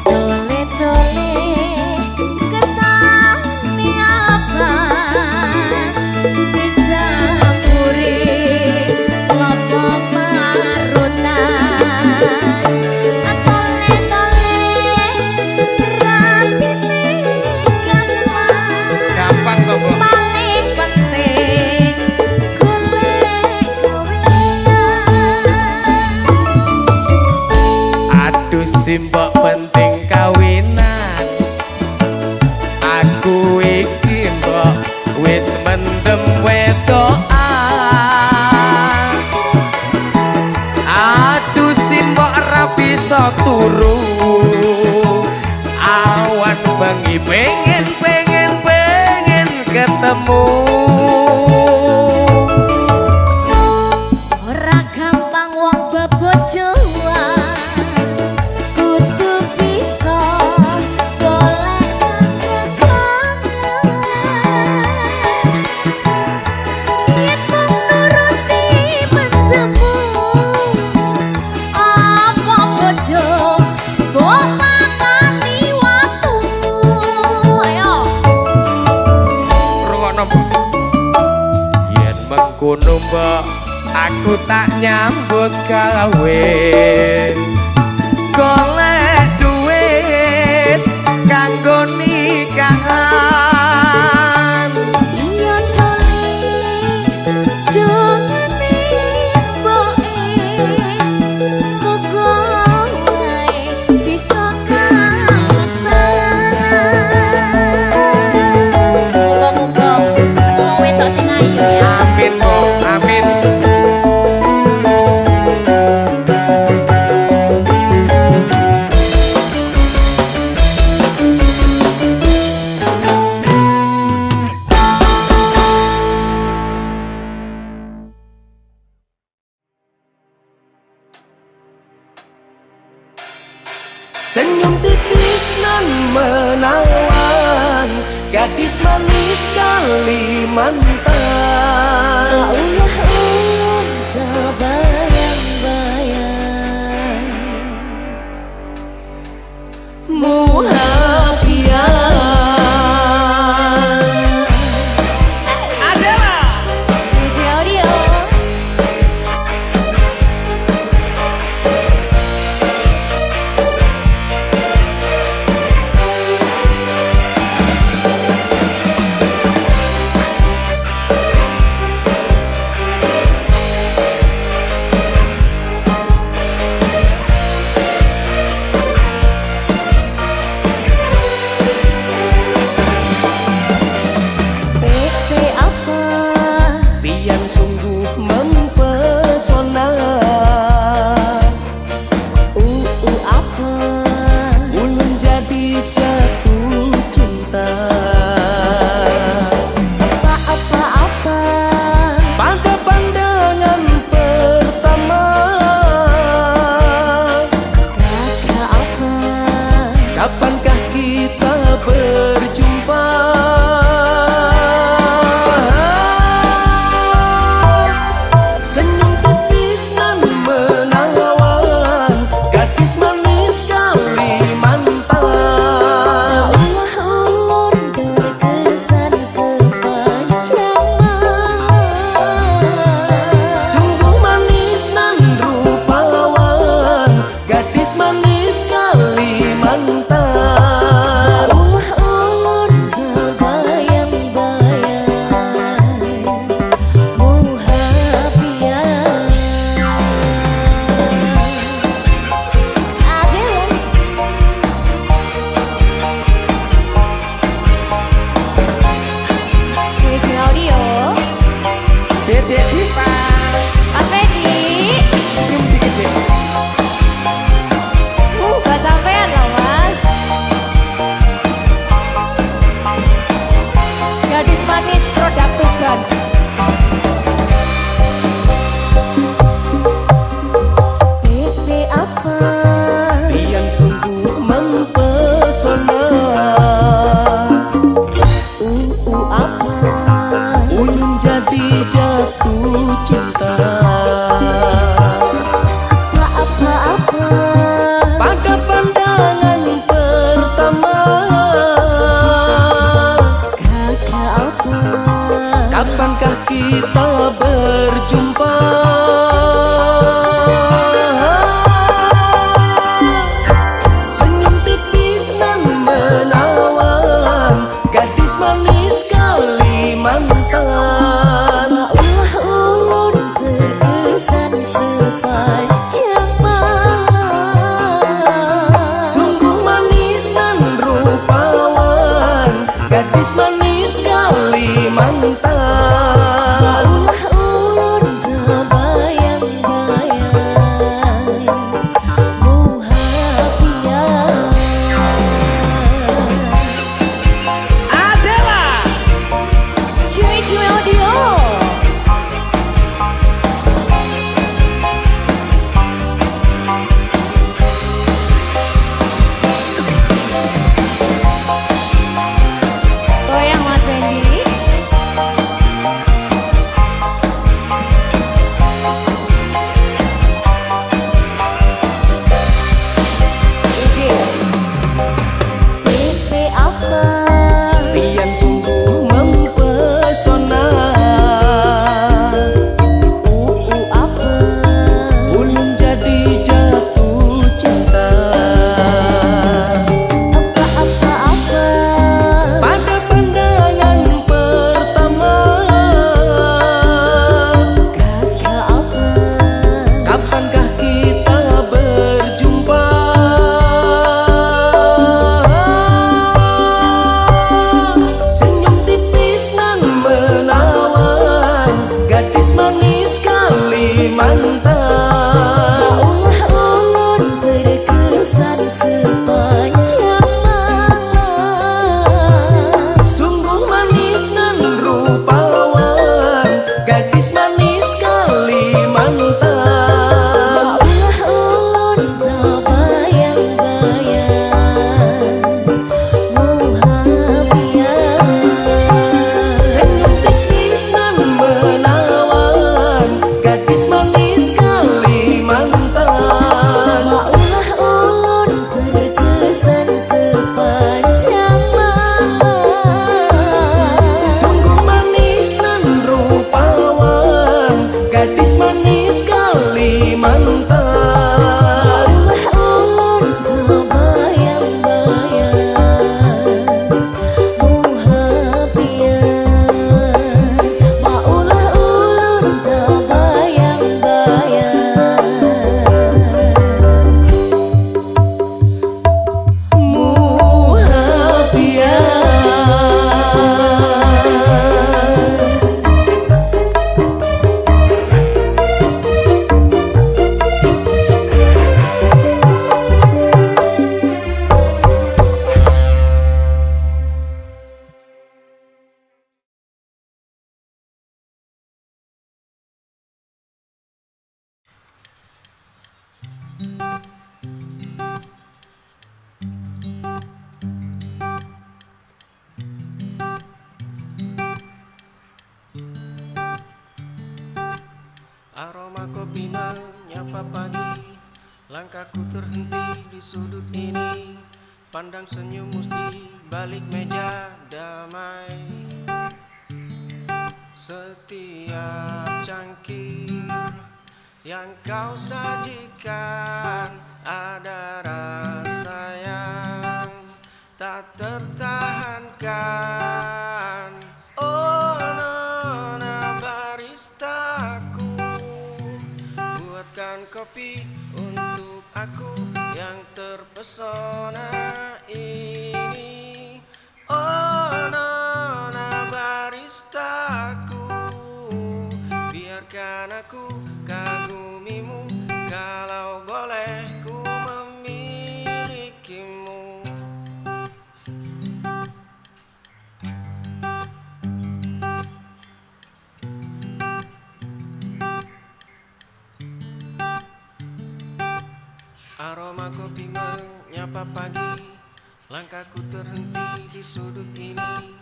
dole-dole ketane apa dicampuri kelapa parutan atole-tole rapine gampang kok mbok paling penting golek gawean aduh simbok penting kawinan aku iki mbok wis mendem wedokan aduh simbok ra bisa turu awan bengi pengen ketemu. Ora gampang wong bebojoan kudu bisa golek sangekangan yen menuruti mendemu apa bojo mbok makani watumu ayo Rungokno yen mengkono mbok aku tak nyambut gawe golek duit kanggo nikahan. iya dole dongane mboke muga wae bisa kalaksana muga-muga wong wedok sing ayu ya Amin mbok amin. Senyum tipis nan menawan, gadis manis Kalimantan. Allah tak bayang-bayang Muhafian adalah Teorio kopi menyapa pagi. Langkahku terhenti di sudut ini, pandang senyummu di balik meja damai. Setiap cangkir yang kau sajikan ada rasa yang tak tertahankan. Oh nona baristaku, buatkan kopi untuk aku yang terpesona ini. Oh nona baristaku, biarkan aku kagumimu, kalau boleh ku memilikimu. Aroma kopi menyapa pagi. Langkahku terhenti di sudut ini,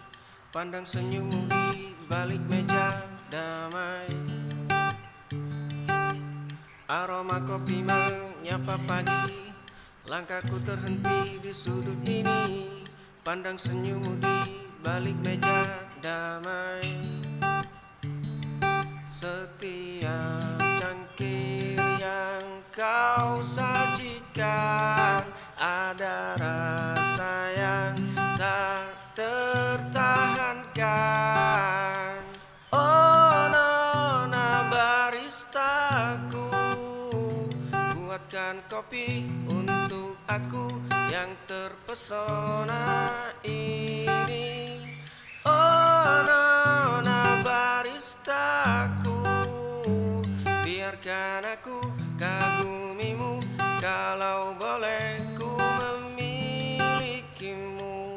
pandang senyummu di balik meja damai. Aroma kopi menyapa pagi. Langkahku terhenti di sudut ini, pandang senyummu di balik meja damai. Setiap cangkir yang kau sajikan ada rasa yang tak tertahankan. Oh nona baristaku, buatkan kopi untuk aku yang terpesona ini. Oh nona baristaku, biarkan aku kagumimu, kalau boleh ku memilikimu.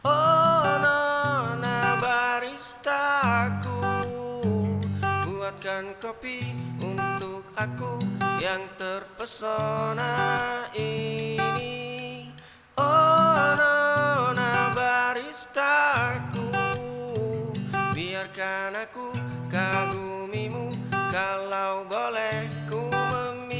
Oh nona baristaku, buatkan kopi untuk aku yang terpesona ini. Oh nona baristaku, biarkan aku kagumimu, kalau boleh ku memilikimu.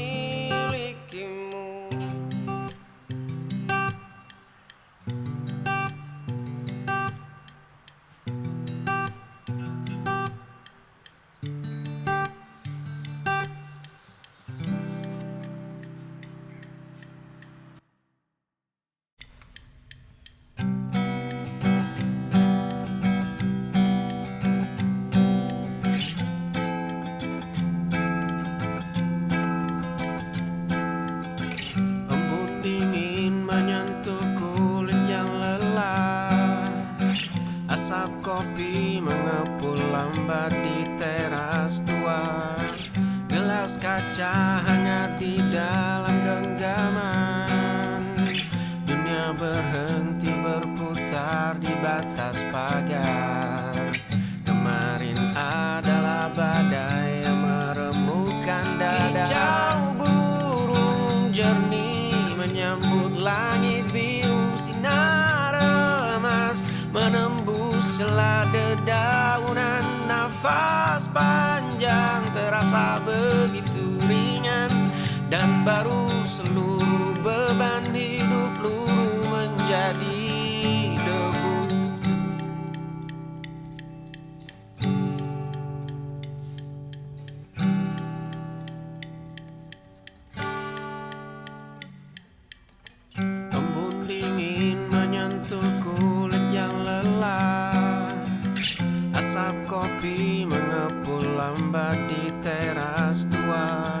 Asap kopi mengepul lambat di teras tua. Gelas kaca hangat di dalam genggaman. Dunia berhenti berputar di batas pagar. Kemarin adalah badai yang meremukkan dada. Kicau burung jernih menyambut langit biru. Sinar emas menembus celah dedaunan. Nafas panjang terasa begitu ringan, dan baru seluruh beban hidup luruh menjadi debu. Embun dingin menyentuh kulit yang lelah. Asap kopi mengepul lambat di teras tua.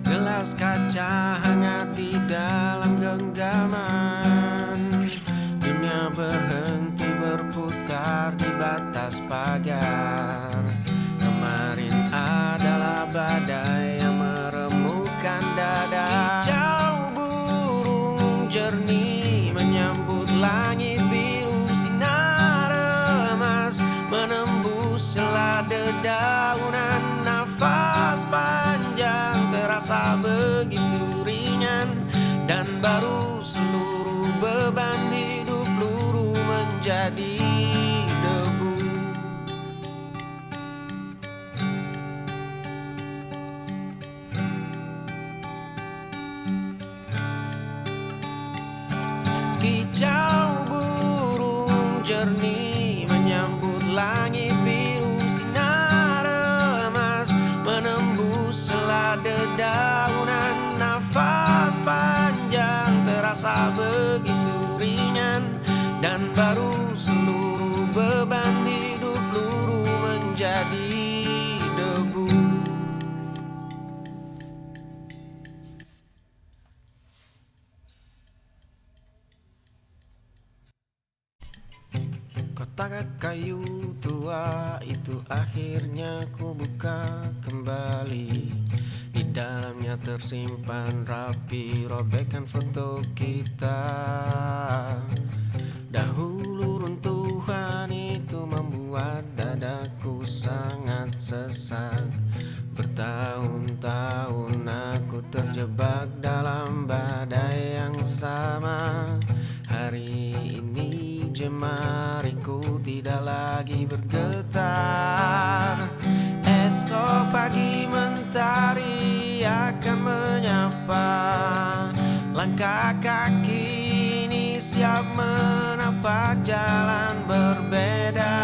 Gelas kaca hangat di dalam genggaman. Dunia berhenti berputar di batas pagar. Kemarin adalah badai yang meremukkan dada. Kicau burung jernih menyambut langit biru. Sinar emas menembus celah dedaunan. Nafas panjang terasa begitu ringan, dan baru seluruh beban hidup luruh menjadi debu. Kicau burung jernih menyambut langit biru, sinar emas menembus celah dedaunan. Nafas panjang terasa begitu ringan, dan baru seluruh beban hidup luruh menjadi debu. Kotak kayu tua itu akhirnya ku buka kembali. Di dalamnya tersimpan rapi robekan foto kita. Dahulu runtuhan itu membuat dadaku sangat sesak. Bertahun-tahun aku terjebak dalam badai yang sama. Hari ini jemariku tidak lagi bergetar. Esok pagi mentari akan menyapa. Langkah kaki ini siap menapak jalan berbeda.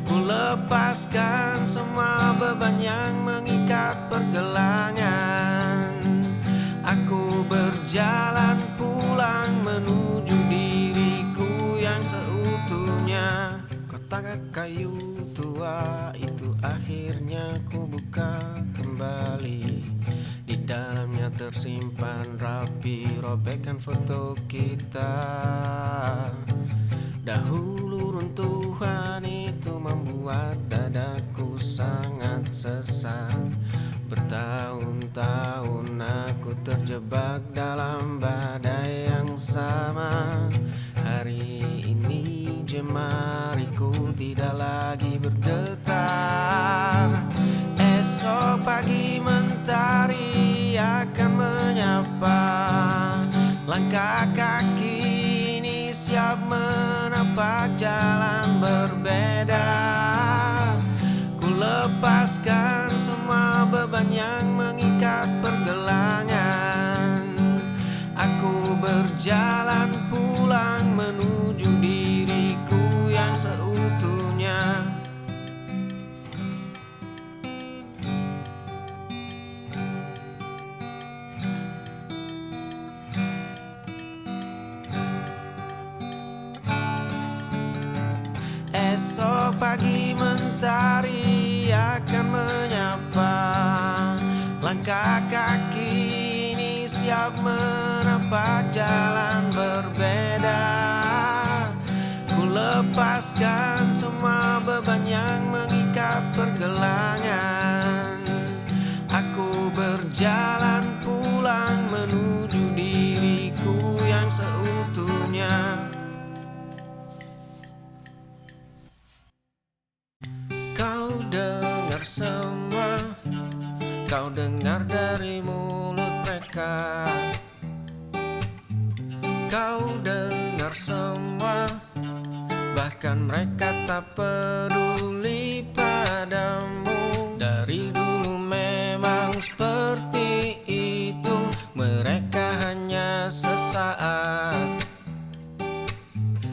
Ku lepaskan semua beban yang mengikat pergelangan. Aku berjalan pulang menuju diriku yang seutuhnya. Kotak kayu tua itu akhirnya ku buka kembali. Di dalamnya tersimpan rapi robekan foto kita. Dahulu runtuhan itu membuat dadaku sangat sesak. Bertahun-tahun aku terjebak dalam badai yang sama. Hari ini jemariku tidak lagi bergetar. Esok pagi mentari akan menyapa. Langkah kaki ini siap menapak jalan berbeda. Ku lepaskan semua beban yang mengikat pergelangan. Aku berjalan pulang menuju diriku yang seutuhnya. Esok pagi mentari akan menyapa. Langkah kaki ini siap menapak jalan berbeda. Ku lepaskan semua beban yang mengikat pergelangan. Aku berjalan pulang menuju diriku yang seutuhnya. Kau dengar semua, kau dengar dari mulut mereka. Kau dengar semua, bahkan mereka tak peduli padamu. Dari dulu memang seperti itu, mereka hanya sesaat.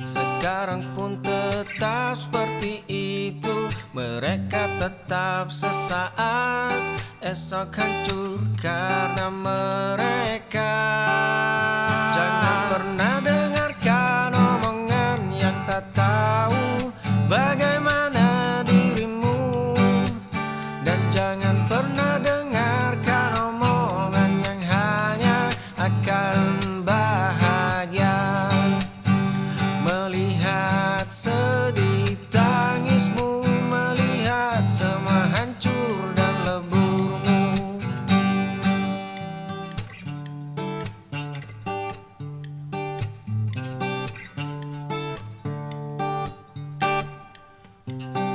Sekarang pun tetap seperti itu, mereka tetap sesaat. Esok hancur karena mereka. Jangan pernah dengarkan omongan yang tak tahu bagaimana dirimu. Dan jangan pernah dengarkan omongan yang hanya akan bahagia. Melihat sedih tangismu, melihat semua hancur dan leburmu.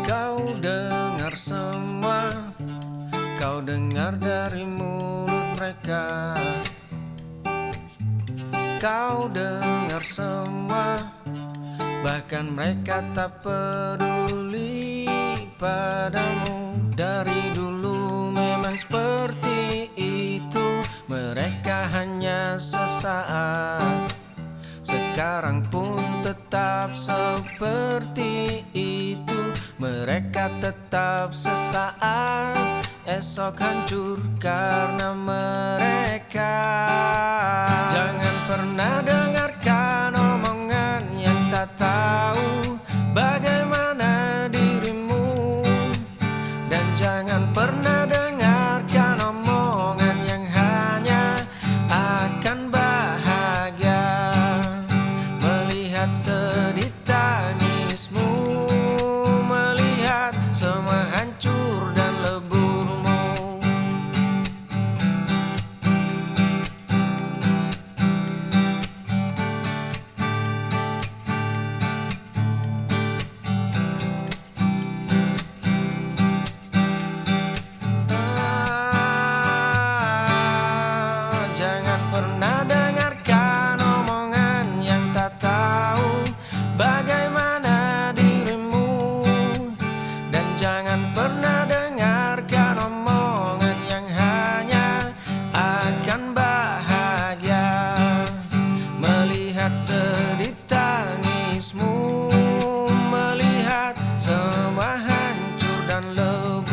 Kau dengar semua, kau dengar dari mulut mereka. kau dengar semua. Bahkan mereka tak peduli padamu. Dari dulu memang seperti itu. Mereka hanya sesaat, sekarang pun tetap seperti itu. Mereka tetap sesaat, esok hancur karena mereka. Jangan pernah dengarkan omongan yang tak tahu bagaimana dirimu. Dan jangan pernah dengarkan omongan yang hanya akan bahagia melihat sedih tangismu, melihat semua hancur dan leburmu. Jangan pernah dengarkan omongan yang tak tahu bagaimana dirimu. Dan jangan pernah dengarkan omongan yang hanya akan bahagia melihat sedih tangismu, melihat semua hancur dan leburmu.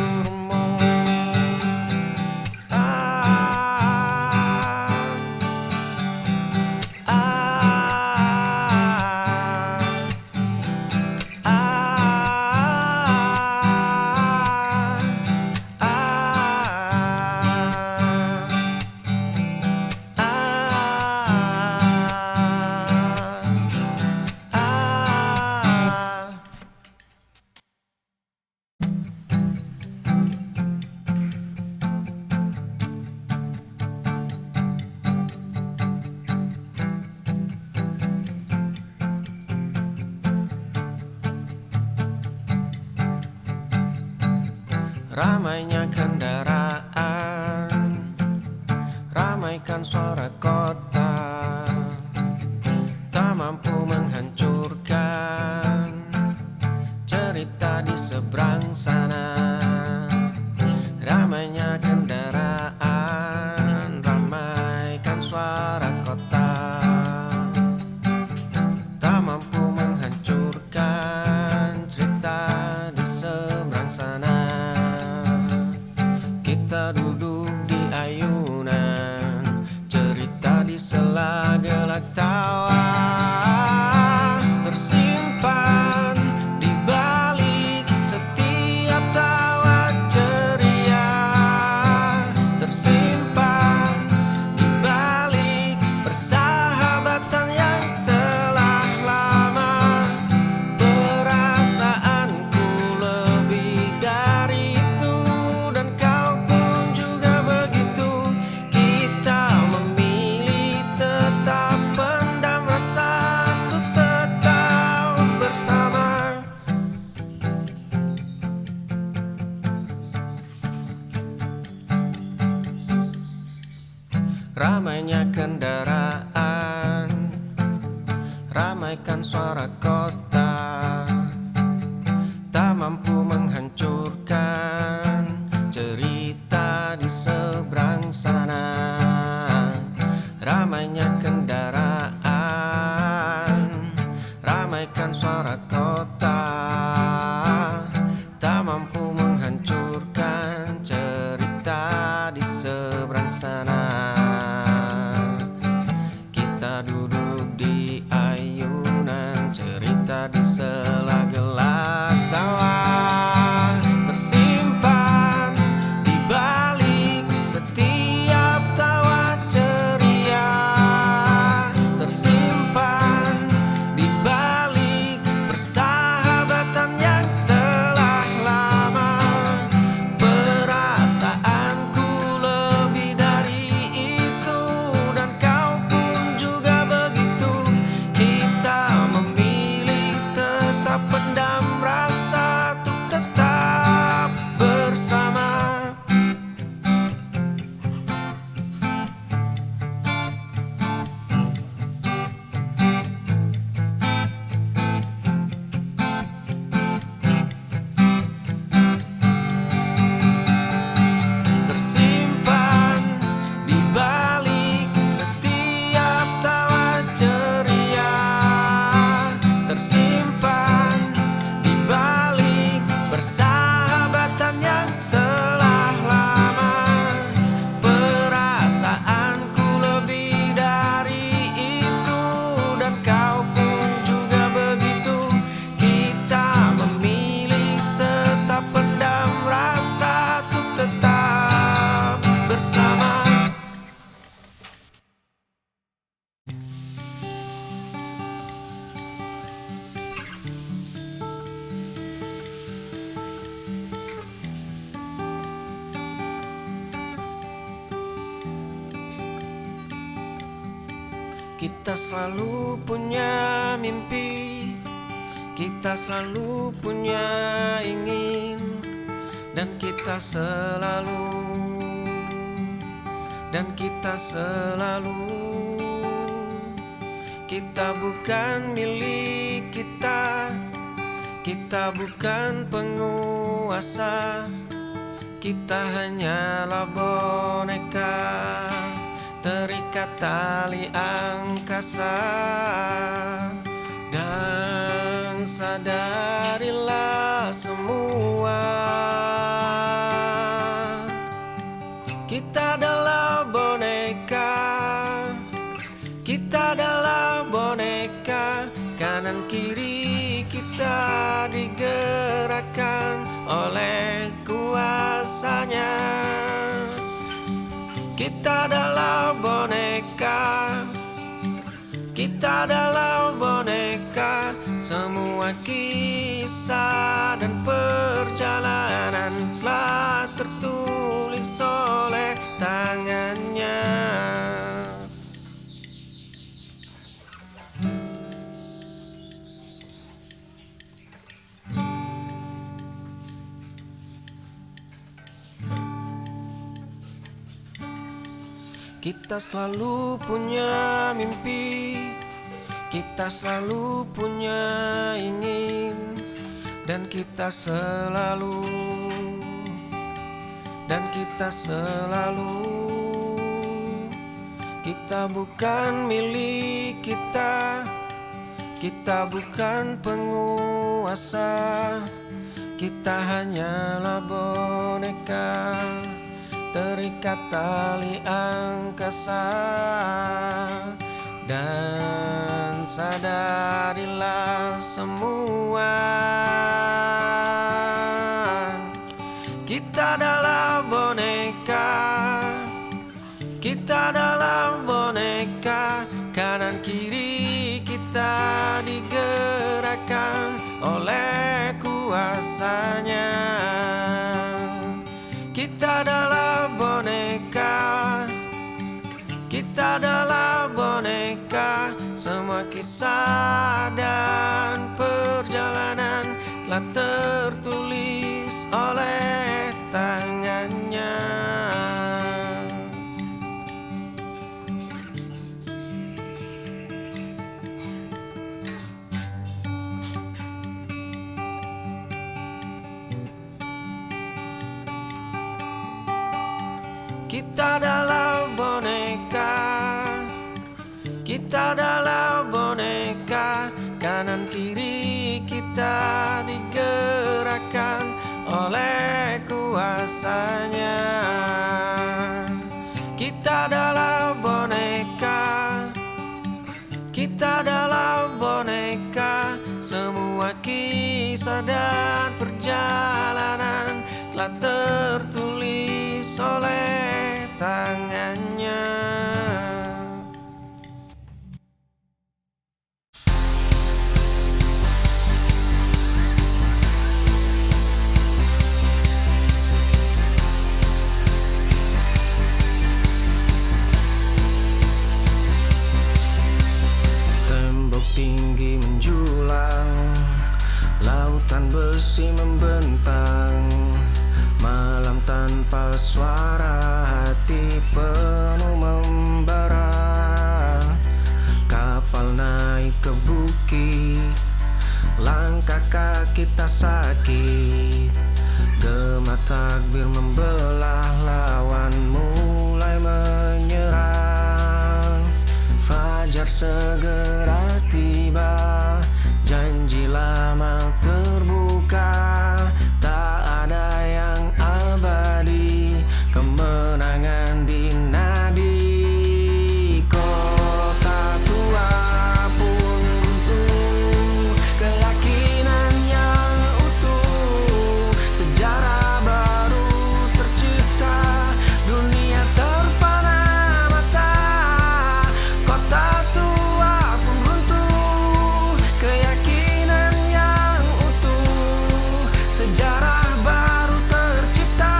Ramainya kendaraan, ramaikan suara kota, tak mampu menghancurkan cerita di seberang sana. Ramainya kendaraan, ramaikan suara kota, tak mampu menghancurkan cerita di seberang sana. Kita duduk di ayunan, cerita di sela-gelak tawa, tersimpan di balik setiap tawa ceria, tersimpan di balik persahabatan yang telah lama. Perasaanku lebih dari itu, dan kau pun juga begitu. Kita memilih tetap pendam rasa untuk tetap bersama. Ramainya kendaraan, ramaikan suara kota, tak mampu menghancurkan cerita di seberang sana. Ramainya kendaraan, ramaikan suara kota, tak mampu menghancurkan cerita di seberang sana. Kita duduk di ayunan, cerita di sela-gelak tawa, tersimpan di balik setiap tawa ceria, tersimpan di balik persahabatan yang telah lama. Perasaanku lebih dari persahabatan yang telah lama. Perasaanku lebih dari itu, dan kau pun juga begitu. Kita memilih tetap pendam rasa untuk tetap bersama. Kita selalu punya mimpi, kita selalu punya ingin, dan kita selalu kita bukan milik kita bukan penguasa, kita hanyalah boneka terikat tali angkasa. Dan sadarilah semua, kita adalah boneka, kita adalah boneka. Kanan kiri kita digerakkan oleh kuasanya. Kita adalah boneka, kita adalah boneka. Semua kisah dan perjalanan telah tertulis oleh tangannya. Kita selalu punya mimpi, kita selalu punya ingin, dan kita selalu kita bukan milik kita bukan penguasa, kita hanyalah boneka terikat tali angkasa. Dan sadarilah semua, kita adalah boneka, kita adalah boneka. Kanan kiri kita digerakkan oleh kuasanya. Kita adalah boneka, kita adalah boneka. Semua kisah dan perjalanan telah tertulis oleh tangannya. Kita adalah boneka, kita adalah boneka. Kanan kiri kita digerakkan oleh kuasanya. Kita adalah boneka, kita adalah boneka. Semua kisah dan perjalanan telah tertulis oleh tangannya. Tembok tinggi menjulang, lautan besi membentang, malam tanpa suara, hati penuh membara. Kapal naik ke bukit, langkah kaki tak sakit. Gema takbir membelah, lawan mulai menyerang. Fajar segera tiba, janji lama terbuka. sejarah baru tercipta,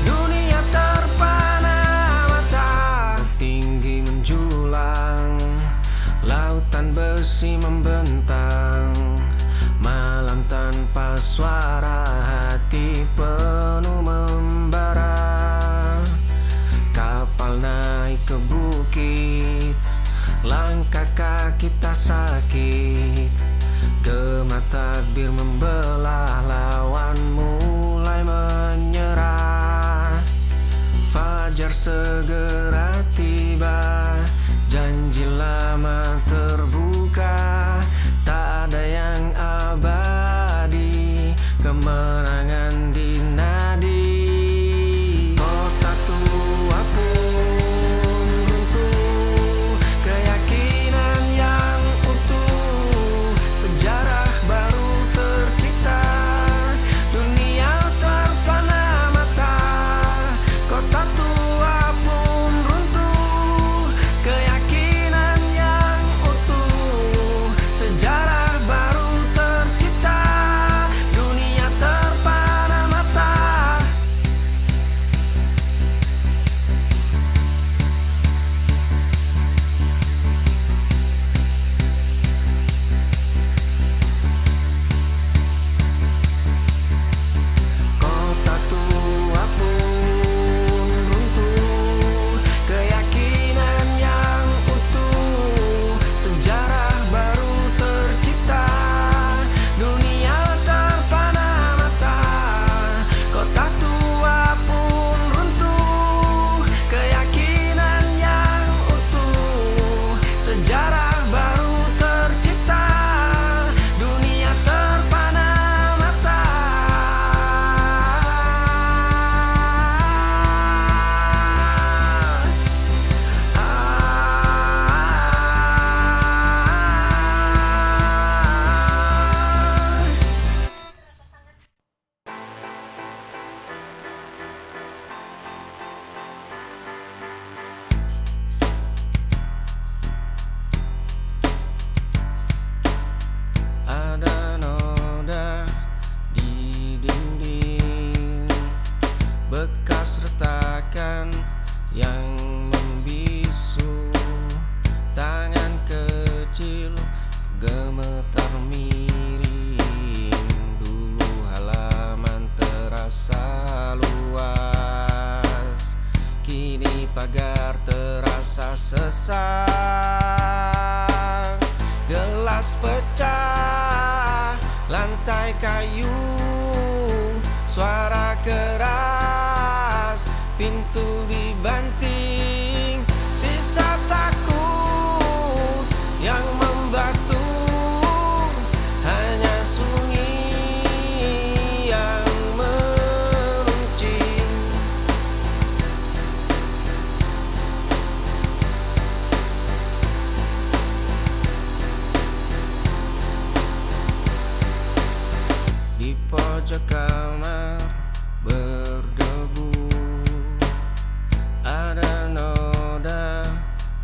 dunia terpana mata. Tinggi menjulang, lautan besi membentang, malam tanpa suara, hati penuh membara. Kapal naik ke bukit, langkah kaki tak sakit. Gema takbir membelah, lawan mulai menyerah. Fajar segera tiba, janji lama terbuka. Tak ada yang abadi, kemenangan dinadi. Kota tua pun runtuh, keyakinan yang utuh, sejarah baru tercipta, dunia terpana mata. Kota tua pun runtuh, keyakinan yang utuh, sejarah baru tercipta, dunia terpana mata. Kota tua pun runtuh, keyakinan yang utuh, sejarah baru tercipta, dunia terpana mata. Kota tua pun runtuh, keyakinan yang utuh, sejarah baru tercipta, dunia terpana mata. Ada noda di dinding, bekas retakan yang membisu. Tangan kecil gemetar miring, dulu halaman terasa luas, kini pagar terasa sesak. Gelas pecah, lantai kayu, suara keras, pintu dibanting. Sisa takut yang membatu, hanya sunyi yang meruncing. Di pojok kamar berdebu, ada noda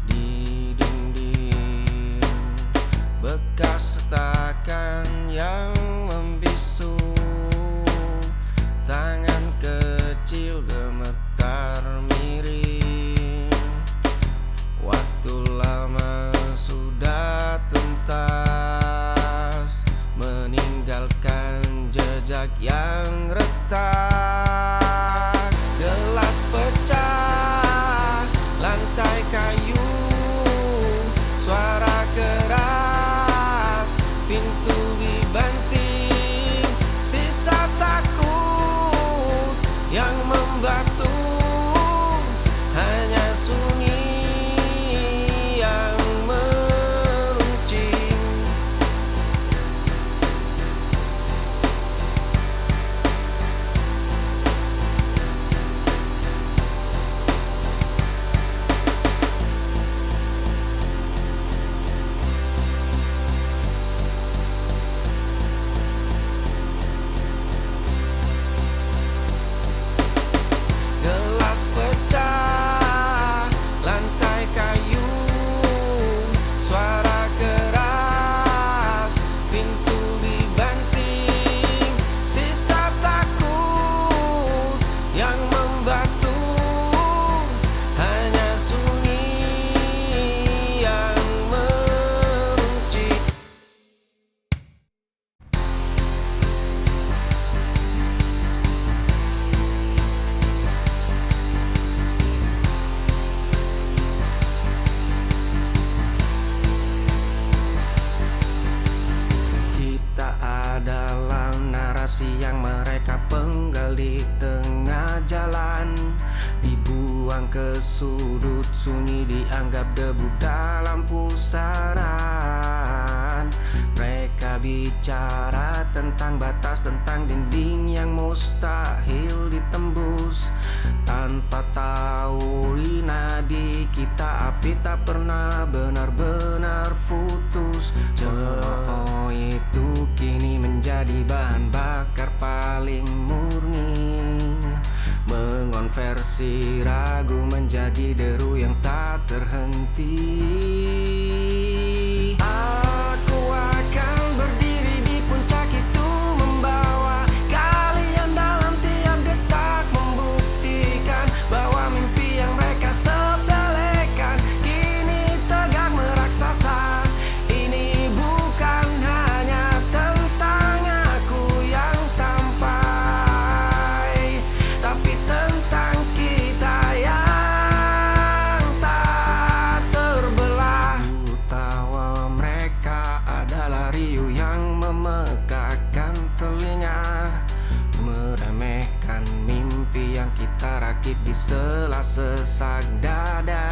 di dinding, bekas retakan yang membisu. Tangan kecil gemetar miring, waktu lama sudah tuntas, meninggalkan jejak yang retak. Gelas pecah, lantai kayu, suara keras, pintu dibanting. Sisa takut yang membatu, hanya sunyi yang meruncing. yang mereka penggal di tengah jalan, dibuang ke sudut sunyi, dianggap debu dalam pusaran. Mereka bicara tentang batas, tentang dinding yang mustahil ditembus. Tanpa tahu di nadi kita, api tak pernah benar-benar putus. Cemooh itu kini menjadi bahan bakar paling murni, mengonversi ragu menjadi deru yang tak terhenti. Aku akan berdiri di puncak itu, membawa kalian dalam tiap detak, membuktikan bahwa mimpi yang mereka sepelekan kini tegak meraksasa. Ini bukan hanya tentang aku yang sampai, tapi tentang kita yang tak terbelah. Ku tahu mereka adalah riuh yang memegahkan telinga, meremehkan mimpi yang kita rakit di sela sesak dada.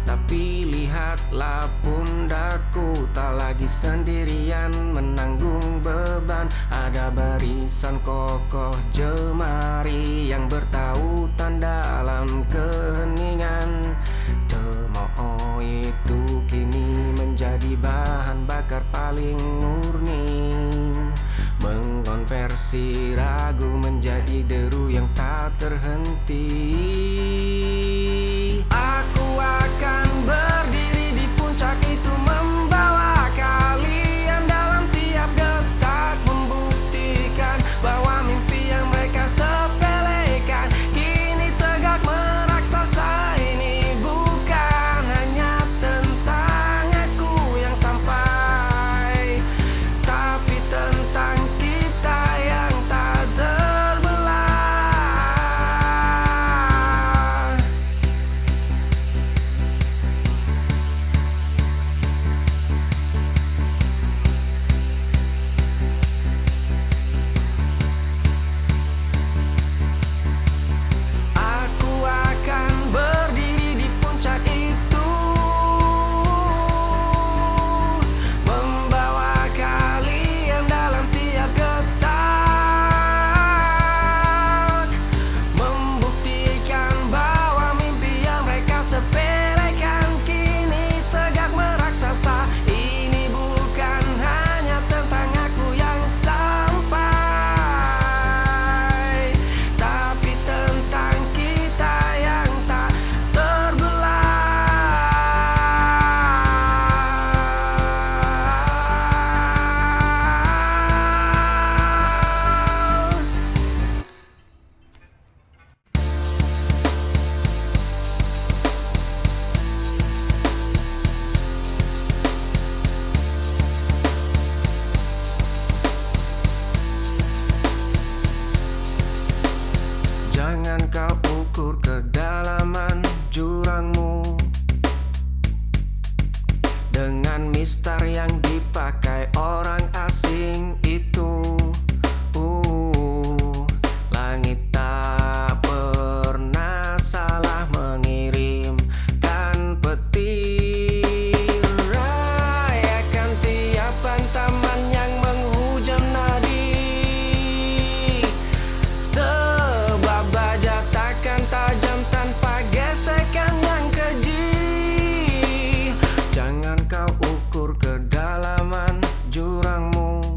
Tapi lihatlah pundakku, tak lagi sendirian menanggung beban. Ada barisan kokoh jemari yang bertautan dalam keheningan. Cemooh itu kini menjadi bahan bakar paling murni, mengonversi ragu menjadi deru yang tak terhenti. Aku akan berdiri di puncak itu, membawa kalian dalam tiap detak, membuktikan bahwa mimpi yang mereka sepelekan kini tegak meraksasa. Ini bukan hanya tentang aku yang sampai, tapi tentang kita yang tak terbelah. Aku akan berdiri di puncak itu, membawa kalian dalam tiap detak, membuktikan bahwa mimpi yang mereka sepelekan kini tegak meraksasa. Ini bukan hanya tentang aku yang sampai, tapi tentang kita yang tak terbelah. Jangan kau ukur kedalaman jurangmu dengan mistar yang dipakai orang asing itu. Langit tak pernah salah mengirimkan petir, rayakan tiap hantaman yang menghujam nadi, sebab baja takkan tajam tanpa gesekan yang keji. Jangan kau ukur kedalaman jurangmu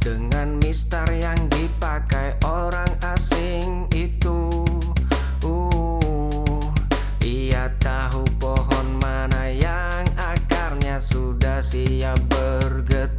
dengan mistar yang dipakai orang asing itu. Ia tahu pohon mana yang akarnya sudah siap bergetar.